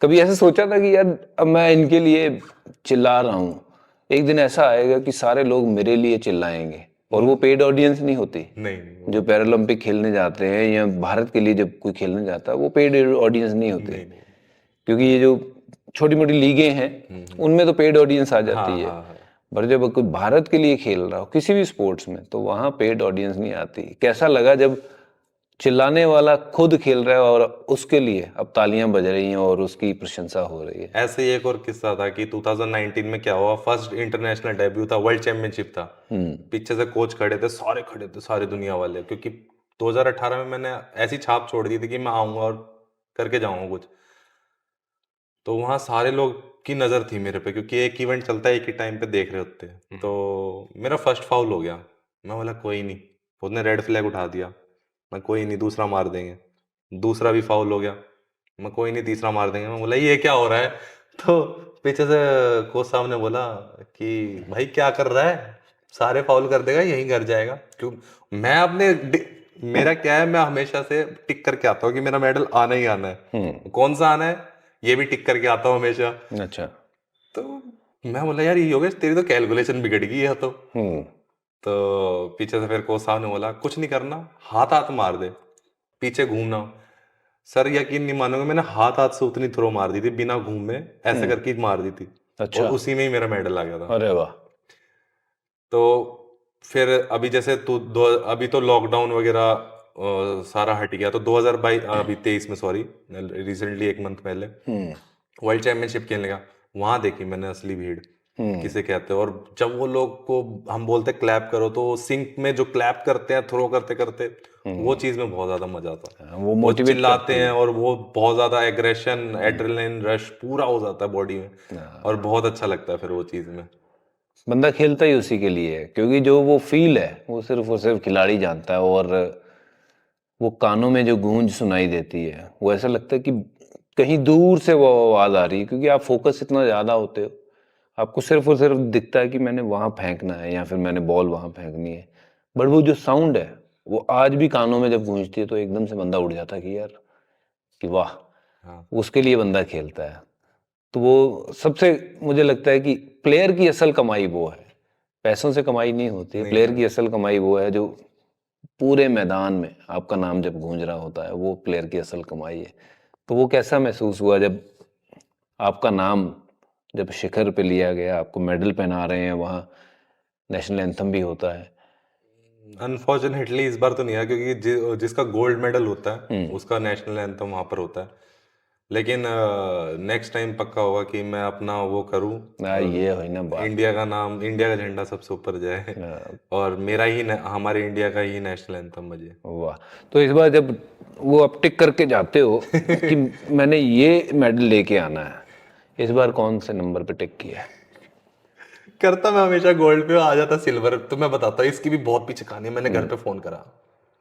कभी ऐसे सोचा था कि यार अब मैं इनके लिए चिल्ला रहा हूँ, एक दिन ऐसा आएगा कि सारे लोग मेरे लिए चिल्लाएंगे, और वो पेड ऑडियंस नहीं होती। नहीं नहीं, जो पैरालंपिक खेलने जाते हैं या भारत के लिए जब कोई खेलने जाता है, वो पेड ऑडियंस नहीं होते। नहीं नहीं, क्योंकि ये जो छोटी मोटी लीगें हैं उनमें तो पेड ऑडियंस आ जाती है। हाँ, पर जब कोई भारत के लिए खेल रहा हो किसी भी स्पोर्ट्स में, तो वहाँ पेड ऑडियंस नहीं आती। कैसा लगा जब चिल्लाने वाला खुद खेल रहा है और उसके लिए अब तालियां बज रही हैं और उसकी प्रशंसा हो रही है। ऐसे ही एक और किस्सा था कि 2019 में क्या हुआ, फर्स्ट इंटरनेशनल डेब्यू था, वर्ल्ड चैंपियनशिप था। पीछे से कोच खड़े थे सारी दुनिया वाले, क्योंकि 2018 में मैंने ऐसी छाप छोड़ दी थी कि मैं आऊंगा और करके जाऊंगा कुछ। तो वहाँ सारे लोग की नज़र थी मेरे पे, क्योंकि एक इवेंट चलता है, एक ही टाइम पे देख रहे होते हैं। तो मेरा फर्स्ट फाउल हो गया। मैं बोला कोई नहीं, उसने रेड फ्लैग उठा दिया। मैं कोई नहीं, दूसरा मार देंगे। दूसरा भी फाउल हो गया। मैं कोई नहीं, तीसरा मार देंगे। मैं बोला ये क्या हो रहा है? तो पीछे से कोच साहब ने बोला कि भाई क्या कर रहा है, सारे फाउल कर देगा, यहीं घर जाएगा। क्यों? मैं मेरा क्या है, मैं हमेशा से टिक करके आता हूँ कि मेरा मेडल आना ही आना है। कौन सा आना है ये भी टिक करके आता हूँ हमेशा। अच्छा। तो मैं बोला यार ये योगेश तेरी तो कैलकुलेशन बिगड़ गई है। हम्म। तो पीछे से फिर कोच साहब ने बोला कुछ नहीं करना, हाथ हाथ मार दे, पीछे घूमना। सर यकीन नहीं मानोगे, मैंने हाथ हाथ से उतनी थ्रो मार दी थी बिना घूमे, ऐसे करके मार दी थी। और अच्छा। उसी में ही मेरा मेडल आ गया था। अरे वाह। तो फिर अभी जैसे अभी तो लॉकडाउन वगैरह सारा हट गया। तो 2022 अभी 23 में, सॉरी, रिसेंटली एक मंथ पहले वर्ल्ड चैंपियनशिप खेलने का, वहां देखी मैंने असली भीड़ किसे कहते हैं। और जब वो लोग को हम बोलते क्लैप करो, तो सिंक में जो क्लैप करते हैं थ्रो करते करते, वो चीज में बहुत ज्यादा मजा आता है। वो वो मोटिवेट चिल्लाते करती हैं है। और वो बहुत ज्यादा एग्रेशन, एड्रेनलिन रश पूरा हो जाता है बॉडी में, और बहुत अच्छा लगता है फिर वो चीज में। बंदा खेलता ही उसी के लिए है, क्योंकि जो वो फील है वो सिर्फ और सिर्फ खिलाड़ी जानता है। और वो कानों में जो गूंज सुनाई देती है, वो ऐसा लगता है कि कहीं दूर से वो आवाज आ रही है, क्योंकि आप फोकस इतना ज्यादा होते हो, आपको सिर्फ और सिर्फ दिखता है कि मैंने वहां फेंकना है या फिर मैंने बॉल वहां फेंकनी है। बट वो जो साउंड है वो आज भी कानों में जब गूंजती है तो एकदम से बंदा उड़ जाता है कि यार, कि वाह, हाँ, उसके लिए बंदा खेलता है। तो वो सबसे, मुझे लगता है कि प्लेयर की असल कमाई वो है, पैसों से कमाई नहीं होती है। नहीं प्लेयर है। की असल कमाई वो है जो पूरे मैदान में आपका नाम जब गूंज रहा होता है, वो प्लेयर की असल कमाई है। तो वो कैसा महसूस हुआ जब आपका नाम जब शिखर पे लिया गया, आपको मेडल पहना रहे हैं, वहाँ नेशनल एंथम भी होता है। अनफॉर्चुनेटली इस बार तो नहीं है, क्योंकि जिसका गोल्ड मेडल होता है उसका नेशनल एंथम वहां पर होता है। लेकिन नेक्स्ट टाइम पक्का होगा कि मैं अपना वो करूं, और ये हुई ना बात। इंडिया का नाम, इंडिया का झंडा सबसे ऊपर जाए, और मेरा ही हमारे इंडिया का ही नेशनल एंथम बजे। वाह। तो इस बार जब वो आप टिक करके जाते हो कि मैंने ये मेडल लेके आना है, इस बार कौन से नंबर पे टिक किया है? करता मैं हमेशा गोल्ड पे, आ जाता सिल्वर। तो मैं बताता हूँ इसकी भी बहुत पीछे कहानी है। मैंने घर पे फोन करा,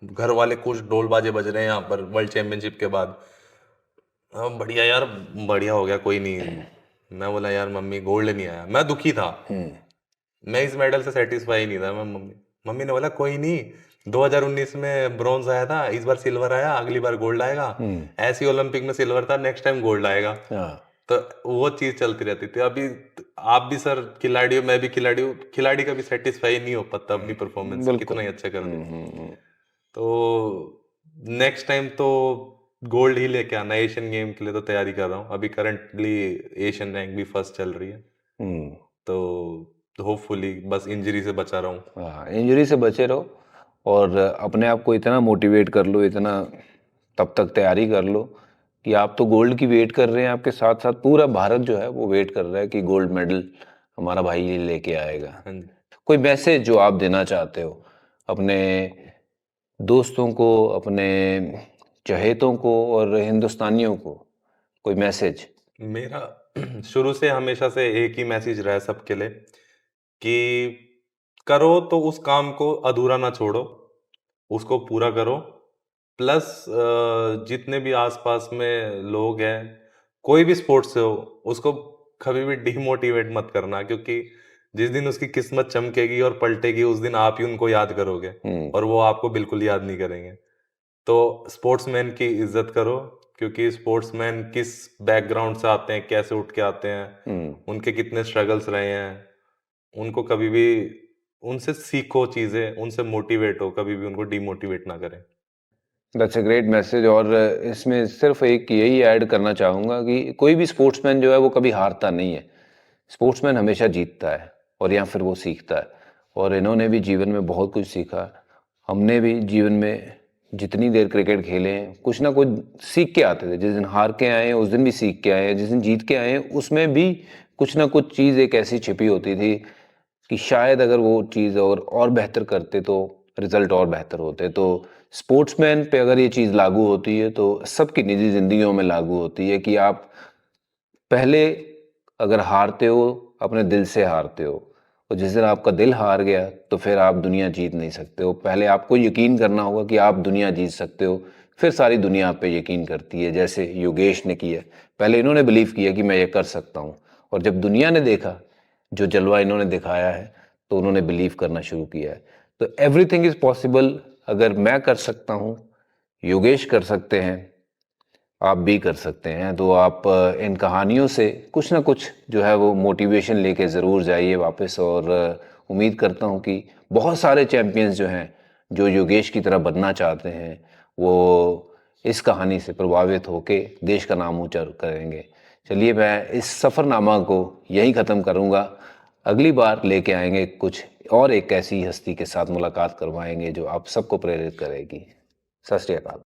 घर वाले कुछ ढोल बाजे बज रहे हैं यहाँ पर वर्ल्ड चैंपियनशिप के बाद। हाँ बढ़िया यार, बढ़िया हो गया, कोई नहीं। मैं बोला यार मम्मी गोल्ड नहीं आया। मैं दुखी था, मैं इस मेडल से सेटिस्फाई नहीं था। मैं मम्मी मम्मी ने बोला कोई नहीं, 2019 में ब्रॉन्ज आया था, इस बार सिल्वर आया, अगली बार गोल्ड आएगा। ऐसी ओलंपिक में सिल्वर था, नेक्स्ट टाइम गोल्ड आएगा। हाँ। तो वो चीज चलती रहती थी। अभी आप भी सर खिलाड़ी हो, मैं भी खिलाड़ी हूँ, खिलाड़ी कभी सेटिस्फाई नहीं हो पाता अपनी परफॉर्मेंस से, बिल्कुल। कितना ही अच्छा कर दे। तो नेक्स्ट टाइम तो गोल्ड ही लेके आना। एशियन गेम के लिए तो तैयारी कर रहा हूँ अभी, करंटली एशियन रैंक भी फर्स्ट चल रही है। तो होपफुली बस इंजरी से बचा रहा हूँ। हाँ, इंजरी से बचे रहो और अपने आप को इतना मोटिवेट कर लो, इतना तब तक तैयारी कर लो कि आप तो गोल्ड की वेट कर रहे हैं, आपके साथ साथ पूरा भारत जो है वो वेट कर रहा है कि गोल्ड मेडल हमारा भाई ये लेके आएगा। हाँ जी। कोई मैसेज जो आप देना चाहते हो अपने दोस्तों को, अपने चहेतों को और हिंदुस्तानियों को, कोई मैसेज? मेरा शुरू से हमेशा से एक ही मैसेज रहा है सबके लिए कि करो तो उस काम को अधूरा ना छोड़ो, उसको पूरा करो। प्लस जितने भी आसपास में लोग हैं, कोई भी स्पोर्ट्स से हो, उसको कभी भी डिमोटिवेट मत करना, क्योंकि जिस दिन उसकी किस्मत चमकेगी और पलटेगी, उस दिन आप ही उनको याद करोगे और वो आपको बिल्कुल याद नहीं करेंगे। तो स्पोर्ट्समैन की इज्जत करो, क्योंकि स्पोर्ट्समैन किस बैकग्राउंड से आते हैं, कैसे उठ के आते हैं, उनके कितने स्ट्रगल्स रहे हैं, उनको कभी भी उनसे सीखो चीजें, उनसे मोटिवेट हो, कभी भी उनको डिमोटिवेट ना करें। That's a great message. और इसमें सिर्फ एक यही ऐड करना चाहूँगा कि कोई भी स्पोर्ट्समैन जो है वो कभी हारता नहीं है। स्पोर्ट्समैन हमेशा जीतता है और या फिर वो सीखता है, और इन्होंने भी जीवन में बहुत कुछ सीखा। हमने भी जीवन में जितनी देर क्रिकेट खेले कुछ ना कुछ सीख के आते थे। जिस दिन हार के आए उस दिन भी सीख के आए, जिस दिन जीत के आए उसमें भी कुछ ना कुछ चीज़ एक ऐसी छिपी होती थी कि शायद अगर वो चीज़ और बेहतर करते तो रिजल्ट और बेहतर होते। तो स्पोर्ट्समैन पे अगर ये चीज़ लागू होती है तो सबकी निजी ज़िंदगियों में लागू होती है कि आप पहले अगर हारते हो अपने दिल से हारते हो, और जिस दिन आपका दिल हार गया तो फिर आप दुनिया जीत नहीं सकते हो। पहले आपको यकीन करना होगा कि आप दुनिया जीत सकते हो, फिर सारी दुनिया आप पे यकीन करती है। जैसे योगेश ने किया, पहले इन्होंने बिलीव किया कि मैं ये कर सकता हूँ, और जब दुनिया ने देखा जो जलवा इन्होंने दिखाया है तो उन्होंने बिलीव करना शुरू किया है। तो एवरीथिंग इज़ पॉसिबल। अगर मैं कर सकता हूँ, योगेश कर सकते हैं, आप भी कर सकते हैं। तो आप इन कहानियों से कुछ ना कुछ जो है वो मोटिवेशन लेके ज़रूर जाइए वापस। और उम्मीद करता हूँ कि बहुत सारे चैंपियंस जो हैं, जो योगेश की तरह बनना चाहते हैं, वो इस कहानी से प्रभावित होके देश का नाम ऊंचा करेंगे। चलिए, मैं इस सफ़रनामा को यहीं ख़त्म करूँगा। अगली बार लेके आएंगे कुछ और एक ऐसी हस्ती के साथ मुलाकात करवाएंगे जो आप सबको प्रेरित करेगी। सत श्री अकाल।